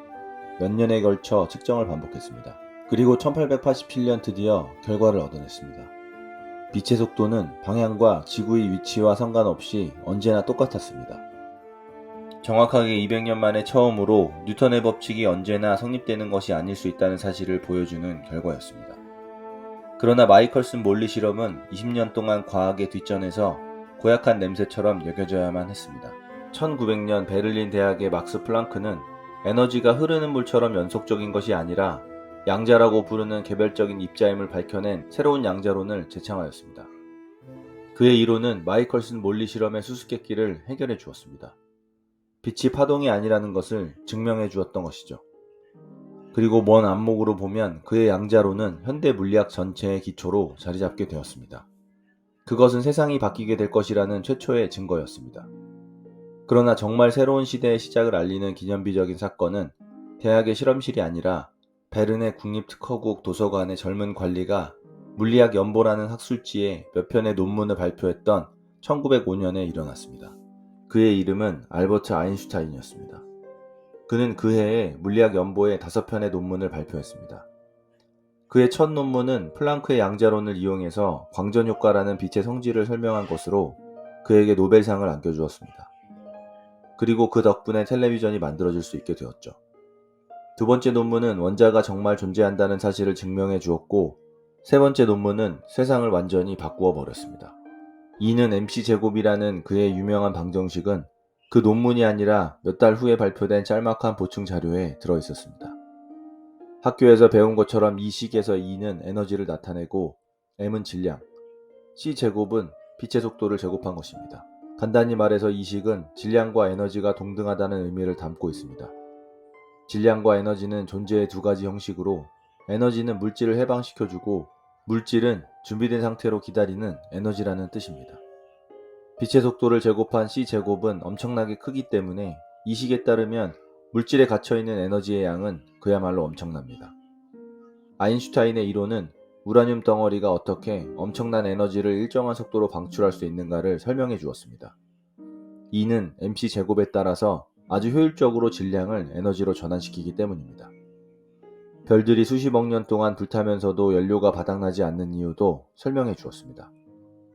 몇 년에 걸쳐 측정을 반복했습니다. 그리고 1887년 드디어 결과를 얻어냈습니다. 빛의 속도는 방향과 지구의 위치와 상관없이 언제나 똑같았습니다. 정확하게 200년 만에 처음으로 뉴턴의 법칙이 언제나 성립되는 것이 아닐 수 있다는 사실을 보여주는 결과였습니다. 그러나 마이컬슨 몰리 실험은 20년 동안 과학의 뒷전에서 고약한 냄새처럼 여겨져야만 했습니다. 1900년 베를린 대학의 막스 플랑크는 에너지가 흐르는 물처럼 연속적인 것이 아니라 양자라고 부르는 개별적인 입자임을 밝혀낸 새로운 양자론을 제창하였습니다. 그의 이론은 마이컬슨 몰리 실험의 수수께끼를 해결해 주었습니다. 빛이 파동이 아니라는 것을 증명해 주었던 것이죠. 그리고 먼 안목으로 보면 그의 양자론은 현대 물리학 전체의 기초로 자리 잡게 되었습니다. 그것은 세상이 바뀌게 될 것이라는 최초의 증거였습니다. 그러나 정말 새로운 시대의 시작을 알리는 기념비적인 사건은 대학의 실험실이 아니라 베른의 국립특허국 도서관의 젊은 관리가 물리학 연보라는 학술지에 몇 편의 논문을 발표했던 1905년에 일어났습니다. 그의 이름은 알버트 아인슈타인이었습니다. 그는 그 해에 물리학 연보에 5편의 논문을 발표했습니다. 그의 첫 논문은 플랑크의 양자론을 이용해서 광전효과라는 빛의 성질을 설명한 것으로 그에게 노벨상을 안겨주었습니다. 그리고 그 덕분에 텔레비전이 만들어질 수 있게 되었죠. 두 번째 논문은 원자가 정말 존재한다는 사실을 증명해 주었고, 세 번째 논문은 세상을 완전히 바꾸어 버렸습니다. E는 mc제곱이라는 그의 유명한 방정식은 그 논문이 아니라 몇 달 후에 발표된 짤막한 보충 자료에 들어 있었습니다. 학교에서 배운 것처럼 이 식에서 E는 에너지를 나타내고 m은 질량, c제곱은 빛의 속도를 제곱한 것입니다. 간단히 말해서 이 식은 질량과 에너지가 동등하다는 의미를 담고 있습니다. 질량과 에너지는 존재의 두 가지 형식으로 에너지는 물질을 해방시켜주고 물질은 준비된 상태로 기다리는 에너지라는 뜻입니다. 빛의 속도를 제곱한 c제곱은 엄청나게 크기 때문에 이 식에 따르면 물질에 갇혀있는 에너지의 양은 그야말로 엄청납니다. 아인슈타인의 이론은 우라늄 덩어리가 어떻게 엄청난 에너지를 일정한 속도로 방출할 수 있는가를 설명해 주었습니다. E는 mc제곱에 따라서 아주 효율적으로 질량을 에너지로 전환시키기 때문입니다. 별들이 수십억 년 동안 불타면서도 연료가 바닥나지 않는 이유도 설명해 주었습니다.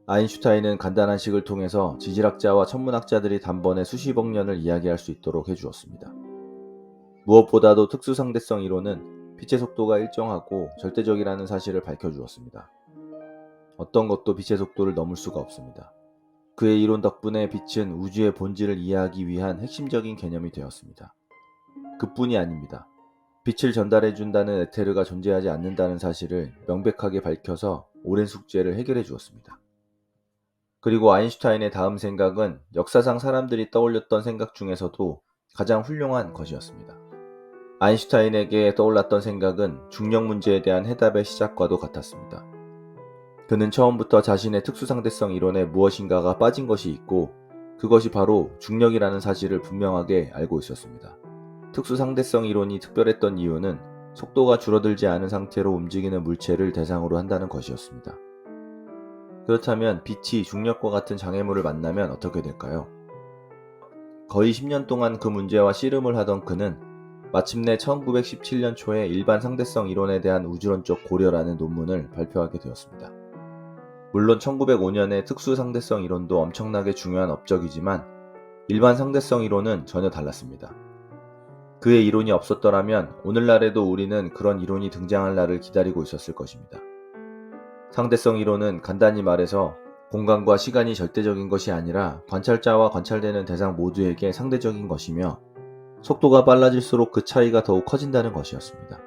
아인슈타인은 간단한 식을 통해서 지질학자와 천문학자들이 단번에 수십억 년을 이야기할 수 있도록 해주었습니다. 무엇보다도 특수상대성 이론은 빛의 속도가 일정하고 절대적이라는 사실을 밝혀주었습니다. 어떤 것도 빛의 속도를 넘을 수가 없습니다. 그의 이론 덕분에 빛은 우주의 본질을 이해하기 위한 핵심적인 개념이 되었습니다. 그뿐이 아닙니다. 빛을 전달해준다는 에테르가 존재하지 않는다는 사실을 명백하게 밝혀서 오랜 숙제를 해결해 주었습니다. 그리고 아인슈타인의 다음 생각은 역사상 사람들이 떠올렸던 생각 중에서도 가장 훌륭한 것이었습니다. 아인슈타인에게 떠올랐던 생각은 중력 문제에 대한 해답의 시작과도 같았습니다. 그는 처음부터 자신의 특수상대성 이론에 무엇인가가 빠진 것이 있고 그것이 바로 중력이라는 사실을 분명하게 알고 있었습니다. 특수상대성 이론이 특별했던 이유는 속도가 줄어들지 않은 상태로 움직이는 물체를 대상으로 한다는 것이었습니다. 그렇다면 빛이 중력과 같은 장애물을 만나면 어떻게 될까요? 거의 10년 동안 그 문제와 씨름을 하던 그는 마침내 1917년 초에 일반 상대성 이론에 대한 우주론적 고려라는 논문을 발표하게 되었습니다. 물론 1905년의 특수상대성 이론도 엄청나게 중요한 업적이지만 일반 상대성 이론은 전혀 달랐습니다. 그의 이론이 없었더라면 오늘날에도 우리는 그런 이론이 등장할 날을 기다리고 있었을 것입니다. 상대성 이론은 간단히 말해서 공간과 시간이 절대적인 것이 아니라 관찰자와 관찰되는 대상 모두에게 상대적인 것이며 속도가 빨라질수록 그 차이가 더욱 커진다는 것이었습니다.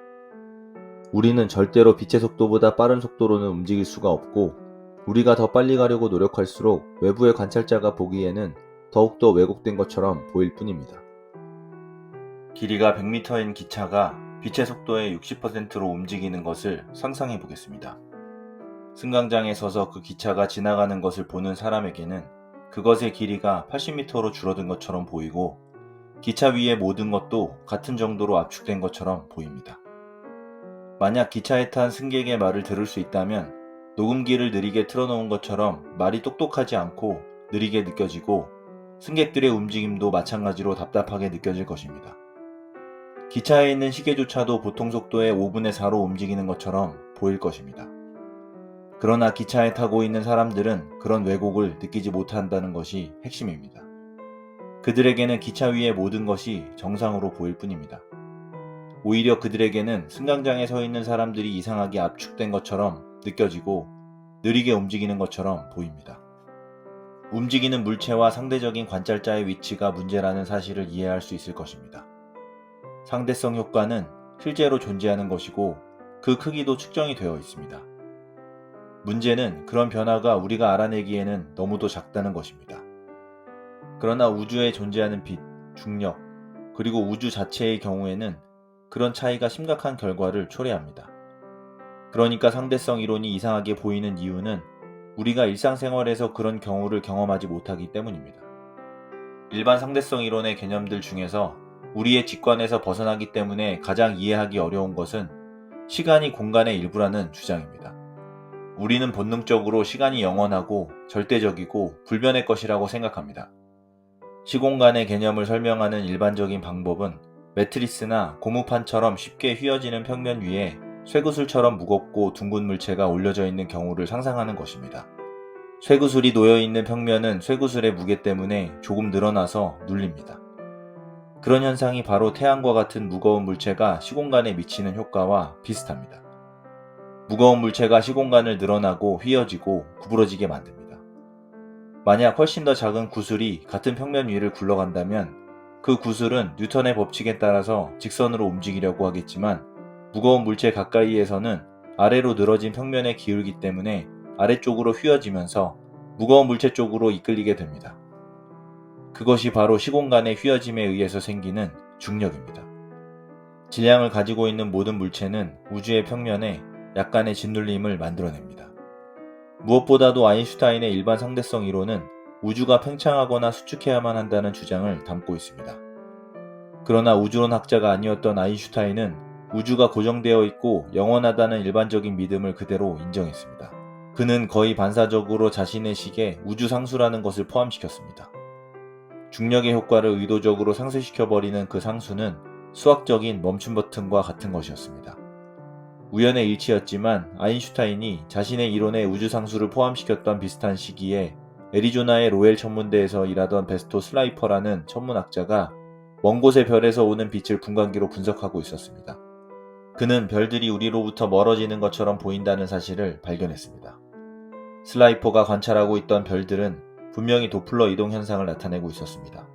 우리는 절대로 빛의 속도보다 빠른 속도로는 움직일 수가 없고 우리가 더 빨리 가려고 노력할수록 외부의 관찰자가 보기에는 더욱더 왜곡된 것처럼 보일 뿐입니다. 길이가 100m인 기차가 빛의 속도의 60%로 움직이는 것을 상상해 보겠습니다. 승강장에 서서 그 기차가 지나가는 것을 보는 사람에게는 그것의 길이가 80m로 줄어든 것처럼 보이고 기차 위의 모든 것도 같은 정도로 압축된 것처럼 보입니다. 만약 기차에 탄 승객의 말을 들을 수 있다면 녹음기를 느리게 틀어놓은 것처럼 말이 똑똑하지 않고 느리게 느껴지고 승객들의 움직임도 마찬가지로 답답하게 느껴질 것입니다. 기차에 있는 시계조차도 보통 속도의 5분의 4로 움직이는 것처럼 보일 것입니다. 그러나 기차에 타고 있는 사람들은 그런 왜곡을 느끼지 못한다는 것이 핵심입니다. 그들에게는 기차 위의 모든 것이 정상으로 보일 뿐입니다. 오히려 그들에게는 승강장에 서 있는 사람들이 이상하게 압축된 것처럼 느껴지고 느리게 움직이는 것처럼 보입니다. 움직이는 물체와 상대적인 관찰자의 위치가 문제라는 사실을 이해할 수 있을 것입니다. 상대성 효과는 실제로 존재하는 것이고 그 크기도 측정이 되어 있습니다. 문제는 그런 변화가 우리가 알아내기에는 너무도 작다는 것입니다. 그러나 우주에 존재하는 빛, 중력, 그리고 우주 자체의 경우에는 그런 차이가 심각한 결과를 초래합니다. 그러니까 상대성 이론이 이상하게 보이는 이유는 우리가 일상생활에서 그런 경우를 경험하지 못하기 때문입니다. 일반 상대성 이론의 개념들 중에서 우리의 직관에서 벗어나기 때문에 가장 이해하기 어려운 것은 시간이 공간의 일부라는 주장입니다. 우리는 본능적으로 시간이 영원하고 절대적이고 불변의 것이라고 생각합니다. 시공간의 개념을 설명하는 일반적인 방법은 매트리스나 고무판처럼 쉽게 휘어지는 평면 위에 쇠구슬처럼 무겁고 둥근 물체가 올려져 있는 경우를 상상하는 것입니다. 쇠구슬이 놓여있는 평면은 쇠구슬의 무게 때문에 조금 늘어나서 눌립니다. 그런 현상이 바로 태양과 같은 무거운 물체가 시공간에 미치는 효과와 비슷합니다. 무거운 물체가 시공간을 늘어나고 휘어지고 구부러지게 만듭니다. 만약 훨씬 더 작은 구슬이 같은 평면 위를 굴러간다면 그 구슬은 뉴턴의 법칙에 따라서 직선으로 움직이려고 하겠지만 무거운 물체 가까이에서는 아래로 늘어진 평면에 기울기 때문에 아래쪽으로 휘어지면서 무거운 물체 쪽으로 이끌리게 됩니다. 그것이 바로 시공간의 휘어짐에 의해서 생기는 중력입니다. 질량을 가지고 있는 모든 물체는 우주의 평면에 약간의 짓눌림을 만들어냅니다. 무엇보다도 아인슈타인의 일반 상대성 이론은 우주가 팽창하거나 수축해야만 한다는 주장을 담고 있습니다. 그러나 우주론 학자가 아니었던 아인슈타인은 우주가 고정되어 있고 영원하다는 일반적인 믿음을 그대로 인정했습니다. 그는 거의 반사적으로 자신의 식에 우주상수라는 것을 포함시켰습니다. 중력의 효과를 의도적으로 상쇄시켜버리는 그 상수는 수학적인 멈춤 버튼과 같은 것이었습니다. 우연의 일치였지만 아인슈타인이 자신의 이론에 우주상수를 포함시켰던 비슷한 시기에 애리조나의 로엘 천문대에서 일하던 베스토 슬라이퍼라는 천문학자가 먼 곳의 별에서 오는 빛을 분광기로 분석하고 있었습니다. 그는 별들이 우리로부터 멀어지는 것처럼 보인다는 사실을 발견했습니다. 슬라이퍼가 관찰하고 있던 별들은 분명히 도플러 이동 현상을 나타내고 있었습니다.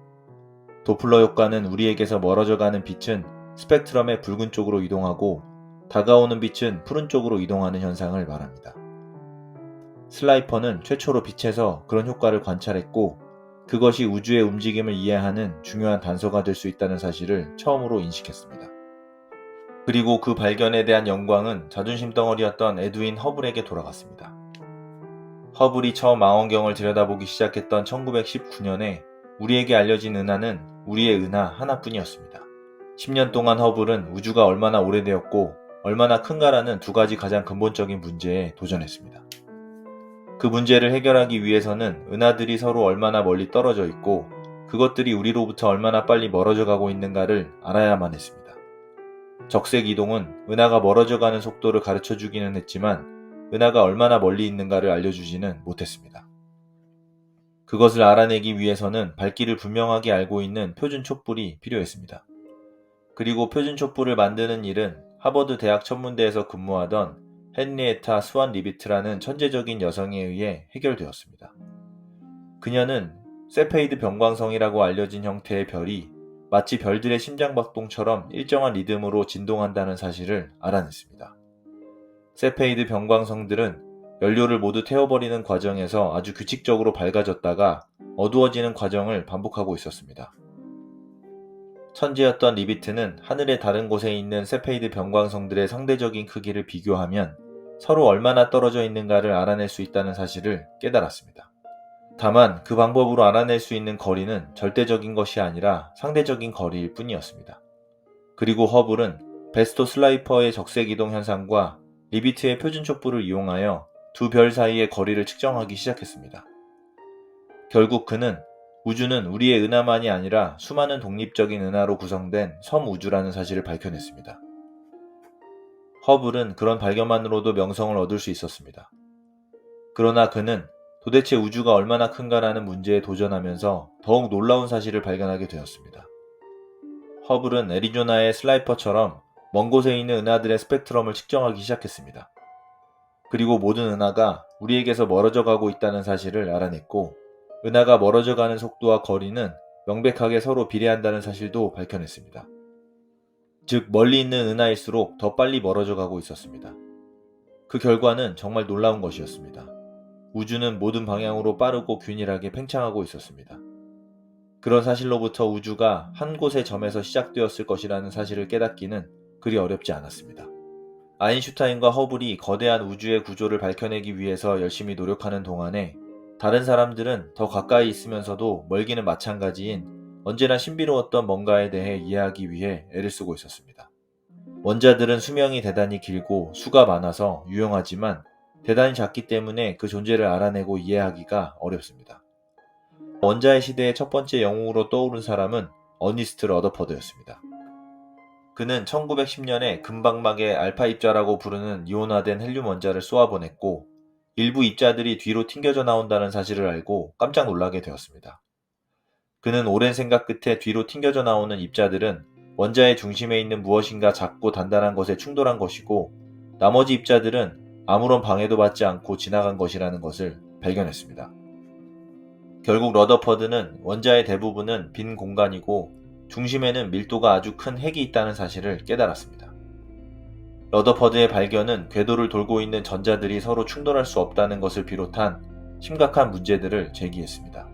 도플러 효과는 우리에게서 멀어져가는 빛은 스펙트럼의 붉은 쪽으로 이동하고 다가오는 빛은 푸른 쪽으로 이동하는 현상을 말합니다. 슬라이퍼는 최초로 빛에서 그런 효과를 관찰했고 그것이 우주의 움직임을 이해하는 중요한 단서가 될 수 있다는 사실을 처음으로 인식했습니다. 그리고 그 발견에 대한 영광은 자존심 덩어리였던 에드윈 허블에게 돌아갔습니다. 허블이 처음 망원경을 들여다보기 시작했던 1919년에 우리에게 알려진 은하는 우리의 은하 하나뿐이었습니다. 10년 동안 허블은 우주가 얼마나 오래되었고 얼마나 큰가라는 두 가지 가장 근본적인 문제에 도전했습니다. 그 문제를 해결하기 위해서는 은하들이 서로 얼마나 멀리 떨어져 있고 그것들이 우리로부터 얼마나 빨리 멀어져 가고 있는가를 알아야만 했습니다. 적색 이동은 은하가 멀어져 가는 속도를 가르쳐 주기는 했지만 은하가 얼마나 멀리 있는가를 알려주지는 못했습니다. 그것을 알아내기 위해서는 밝기를 분명하게 알고 있는 표준 촛불이 필요했습니다. 그리고 표준 촛불을 만드는 일은 하버드 대학 천문대에서 근무하던 헨리에타 스완 리비트라는 천재적인 여성에 의해 해결되었습니다. 그녀는 세페이드 변광성이라고 알려진 형태의 별이 마치 별들의 심장박동처럼 일정한 리듬으로 진동한다는 사실을 알아냈습니다. 세페이드 변광성들은 연료를 모두 태워버리는 과정에서 아주 규칙적으로 밝아졌다가 어두워지는 과정을 반복하고 있었습니다. 천재였던 리비트는 하늘의 다른 곳에 있는 세페이드 변광성들의 상대적인 크기를 비교하면 서로 얼마나 떨어져 있는가를 알아낼 수 있다는 사실을 깨달았습니다. 다만 그 방법으로 알아낼 수 있는 거리는 절대적인 것이 아니라 상대적인 거리일 뿐이었습니다. 그리고 허블은 베스토 슬라이퍼의 적색이동 현상과 리비트의 표준 촉부를 이용하여 두 별 사이의 거리를 측정하기 시작했습니다. 결국 그는 우주는 우리의 은하만이 아니라 수많은 독립적인 은하로 구성된 섬우주라는 사실을 밝혀냈습니다. 허블은 그런 발견만으로도 명성을 얻을 수 있었습니다. 그러나 그는 도대체 우주가 얼마나 큰가라는 문제에 도전하면서 더욱 놀라운 사실을 발견하게 되었습니다. 허블은 애리조나의 슬라이퍼처럼 먼 곳에 있는 은하들의 스펙트럼을 측정하기 시작했습니다. 그리고 모든 은하가 우리에게서 멀어져 가고 있다는 사실을 알아냈고, 은하가 멀어져 가는 속도와 거리는 명백하게 서로 비례한다는 사실도 밝혀냈습니다. 즉, 멀리 있는 은하일수록 더 빨리 멀어져 가고 있었습니다. 그 결과는 정말 놀라운 것이었습니다. 우주는 모든 방향으로 빠르고 균일하게 팽창하고 있었습니다. 그런 사실로부터 우주가 한 곳의 점에서 시작되었을 것이라는 사실을 깨닫기는 그리 어렵지 않았습니다. 아인슈타인과 허블이 거대한 우주의 구조를 밝혀내기 위해서 열심히 노력하는 동안에 다른 사람들은 더 가까이 있으면서도 멀기는 마찬가지인 언제나 신비로웠던 뭔가에 대해 이해하기 위해 애를 쓰고 있었습니다. 원자들은 수명이 대단히 길고 수가 많아서 유용하지만 대단히 작기 때문에 그 존재를 알아내고 이해하기가 어렵습니다. 원자의 시대의 첫 번째 영웅으로 떠오른 사람은 어니스트 러더퍼드였습니다. 그는 1910년에 금방막에 알파 입자라고 부르는 이온화된 헬륨 원자를 쏘아보냈고, 일부 입자들이 뒤로 튕겨져 나온다는 사실을 알고 깜짝 놀라게 되었습니다. 그는 오랜 생각 끝에 뒤로 튕겨져 나오는 입자들은 원자의 중심에 있는 무엇인가 작고 단단한 것에 충돌한 것이고, 나머지 입자들은 아무런 방해도 받지 않고 지나간 것이라는 것을 발견했습니다. 결국 러더퍼드는 원자의 대부분은 빈 공간이고 중심에는 밀도가 아주 큰 핵이 있다는 사실을 깨달았습니다. 러더퍼드의 발견은 궤도를 돌고 있는 전자들이 서로 충돌할 수 없다는 것을 비롯한 심각한 문제들을 제기했습니다.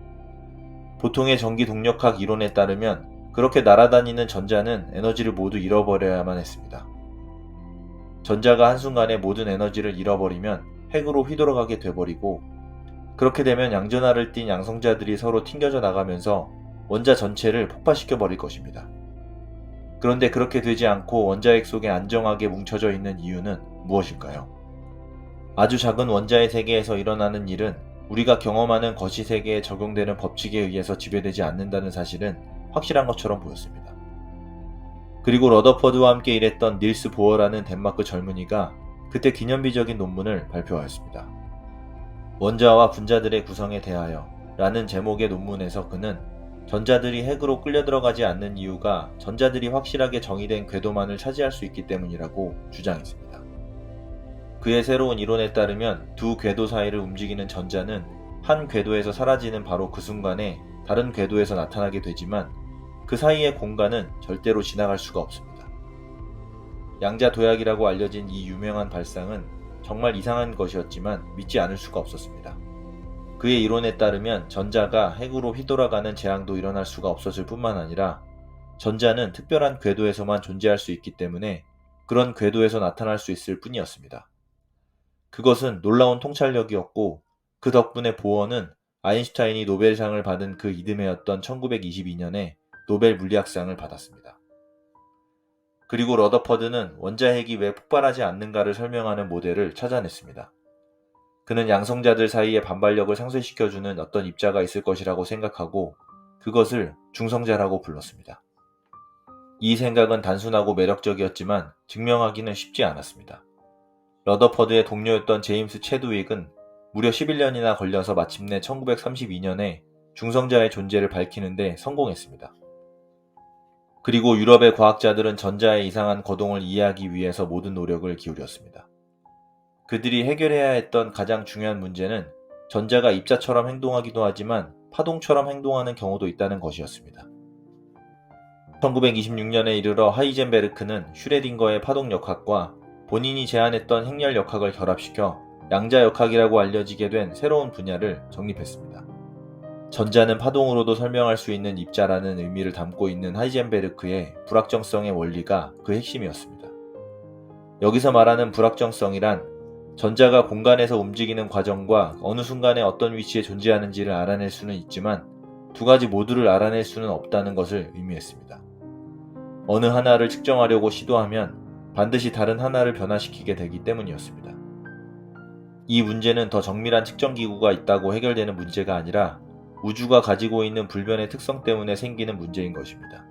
보통의 전기 동력학 이론에 따르면 그렇게 날아다니는 전자는 에너지를 모두 잃어버려야만 했습니다. 전자가 한순간에 모든 에너지를 잃어버리면 핵으로 휘돌아가게 돼버리고, 그렇게 되면 양전하를 띤 양성자들이 서로 튕겨져 나가면서 원자 전체를 폭파시켜 버릴 것입니다. 그런데 그렇게 되지 않고 원자핵 속에 안정하게 뭉쳐져 있는 이유는 무엇일까요? 아주 작은 원자의 세계에서 일어나는 일은 우리가 경험하는 거시 세계에 적용되는 법칙에 의해서 지배되지 않는다는 사실은 확실한 것처럼 보였습니다. 그리고 러더퍼드와 함께 일했던 닐스 보어라는 덴마크 젊은이가 그때 기념비적인 논문을 발표하였습니다. 원자와 분자들의 구성에 대하여 라는 제목의 논문에서 그는 전자들이 핵으로 끌려 들어가지 않는 이유가 전자들이 확실하게 정의된 궤도만을 차지할 수 있기 때문이라고 주장했습니다. 그의 새로운 이론에 따르면 두 궤도 사이를 움직이는 전자는 한 궤도에서 사라지는 바로 그 순간에 다른 궤도에서 나타나게 되지만 그 사이의 공간은 절대로 지나갈 수가 없습니다. 양자도약이라고 알려진 이 유명한 발상은 정말 이상한 것이었지만 믿지 않을 수가 없었습니다. 그의 이론에 따르면 전자가 핵으로 휘돌아가는 재앙도 일어날 수가 없었을 뿐만 아니라 전자는 특별한 궤도에서만 존재할 수 있기 때문에 그런 궤도에서 나타날 수 있을 뿐이었습니다. 그것은 놀라운 통찰력이었고, 그 덕분에 보어는 아인슈타인이 노벨상을 받은 그 이듬해였던 1922년에 노벨 물리학상을 받았습니다. 그리고 러더퍼드는 원자핵이 왜 폭발하지 않는가를 설명하는 모델을 찾아냈습니다. 그는 양성자들 사이의 반발력을 상쇄시켜주는 어떤 입자가 있을 것이라고 생각하고 그것을 중성자라고 불렀습니다. 이 생각은 단순하고 매력적이었지만 증명하기는 쉽지 않았습니다. 러더퍼드의 동료였던 제임스 체드윅은 무려 11년이나 걸려서 마침내 1932년에 중성자의 존재를 밝히는데 성공했습니다. 그리고 유럽의 과학자들은 전자의 이상한 거동을 이해하기 위해서 모든 노력을 기울였습니다. 그들이 해결해야 했던 가장 중요한 문제는 전자가 입자처럼 행동하기도 하지만 파동처럼 행동하는 경우도 있다는 것이었습니다. 1926년에 이르러 하이젠베르크는 슈레딩거의 파동역학과 본인이 제안했던 행렬역학을 결합시켜 양자역학이라고 알려지게 된 새로운 분야를 정립했습니다. 전자는 파동으로도 설명할 수 있는 입자라는 의미를 담고 있는 하이젠베르크의 불확정성의 원리가 그 핵심이었습니다. 여기서 말하는 불확정성이란 전자가 공간에서 움직이는 과정과 어느 순간에 어떤 위치에 존재하는지를 알아낼 수는 있지만 두 가지 모두를 알아낼 수는 없다는 것을 의미했습니다. 어느 하나를 측정하려고 시도하면 반드시 다른 하나를 변화시키게 되기 때문이었습니다. 이 문제는 더 정밀한 측정기구가 있다고 해결되는 문제가 아니라 우주가 가지고 있는 불변의 특성 때문에 생기는 문제인 것입니다.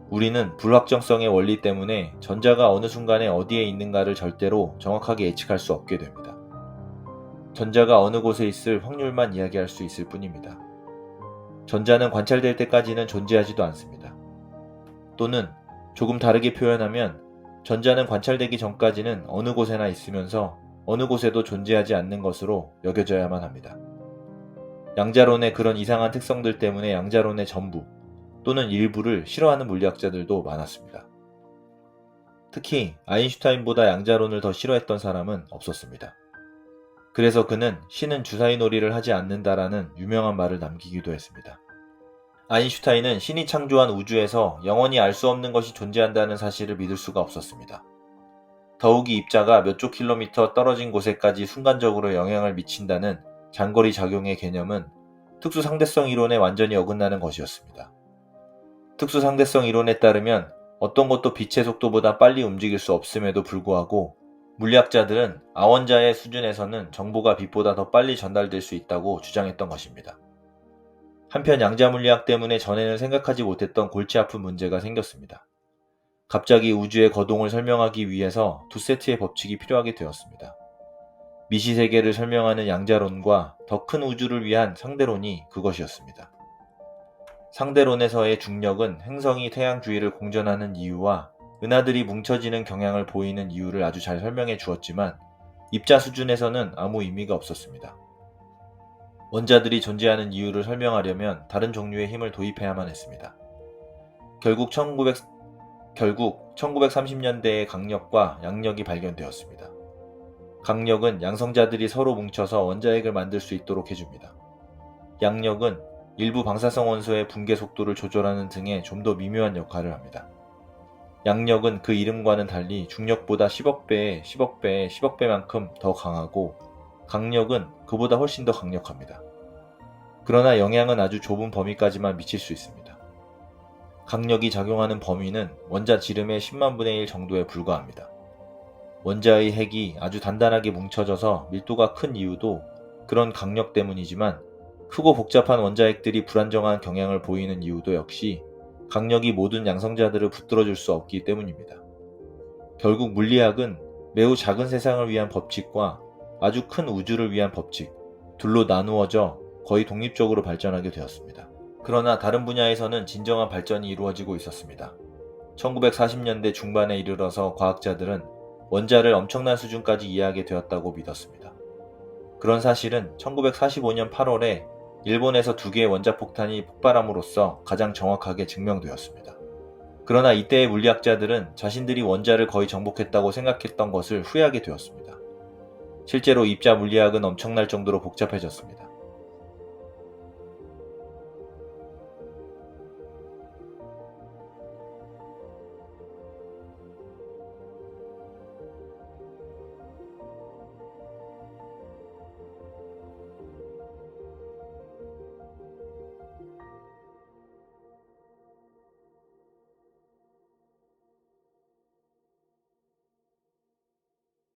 우리는 불확정성의 원리 때문에 전자가 어느 순간에 어디에 있는가를 절대로 정확하게 예측할 수 없게 됩니다. 전자가 어느 곳에 있을 확률만 이야기할 수 있을 뿐입니다. 전자는 관찰될 때까지는 존재하지도 않습니다. 또는 조금 다르게 표현하면 전자는 관찰되기 전까지는 어느 곳에나 있으면서 어느 곳에도 존재하지 않는 것으로 여겨져야만 합니다. 양자론의 그런 이상한 특성들 때문에 양자론의 전부 또는 일부를 싫어하는 물리학자들도 많았습니다. 특히 아인슈타인보다 양자론을 더 싫어했던 사람은 없었습니다. 그래서 그는 신은 주사위 놀이를 하지 않는다라는 유명한 말을 남기기도 했습니다. 아인슈타인은 신이 창조한 우주에서 영원히 알 수 없는 것이 존재한다는 사실을 믿을 수가 없었습니다. 더욱이 입자가 몇 조 킬로미터 떨어진 곳에까지 순간적으로 영향을 미친다는 장거리 작용의 개념은 특수상대성 이론에 완전히 어긋나는 것이었습니다. 특수상대성 이론에 따르면 어떤 것도 빛의 속도보다 빨리 움직일 수 없음에도 불구하고 물리학자들은 아원자의 수준에서는 정보가 빛보다 더 빨리 전달될 수 있다고 주장했던 것입니다. 한편 양자물리학 때문에 전에는 생각하지 못했던 골치 아픈 문제가 생겼습니다. 갑자기 우주의 거동을 설명하기 위해서 두 세트의 법칙이 필요하게 되었습니다. 미시세계를 설명하는 양자론과 더 큰 우주를 위한 상대론이 그것이었습니다. 상대론에서의 중력은 행성이 태양 주위를 공전하는 이유와 은하들이 뭉쳐지는 경향을 보이는 이유를 아주 잘 설명해 주었지만 입자 수준에서는 아무 의미가 없었습니다. 원자들이 존재하는 이유를 설명하려면 다른 종류의 힘을 도입해야만 했습니다. 결국 1930년대에 강력과 양력이 발견되었습니다. 강력은 양성자들이 서로 뭉쳐서 원자핵을 만들 수 있도록 해줍니다. 양력은 일부 방사성 원소의 붕괴 속도를 조절하는 등의 좀 더 미묘한 역할을 합니다. 양력은 그 이름과는 달리 중력보다 10억 배의 10억 배의 10억 배만큼 더 강하고 강력은 그보다 훨씬 더 강력합니다. 그러나 영향은 아주 좁은 범위까지만 미칠 수 있습니다. 강력이 작용하는 범위는 원자 지름의 10만 분의 1 정도에 불과합니다. 원자의 핵이 아주 단단하게 뭉쳐져서 밀도가 큰 이유도 그런 강력 때문이지만 크고 복잡한 원자핵들이 불안정한 경향을 보이는 이유도 역시 강력이 모든 양성자들을 붙들어줄 수 없기 때문입니다. 결국 물리학은 매우 작은 세상을 위한 법칙과 아주 큰 우주를 위한 법칙, 둘로 나누어져 거의 독립적으로 발전하게 되었습니다. 그러나 다른 분야에서는 진정한 발전이 이루어지고 있었습니다. 1940년대 중반에 이르러서 과학자들은 원자를 엄청난 수준까지 이해하게 되었다고 믿었습니다. 그런 사실은 1945년 8월에 일본에서 2개의 원자폭탄이 폭발함으로써 가장 정확하게 증명되었습니다. 그러나 이때의 물리학자들은 자신들이 원자를 거의 정복했다고 생각했던 것을 후회하게 되었습니다. 실제로 입자 물리학은 엄청날 정도로 복잡해졌습니다.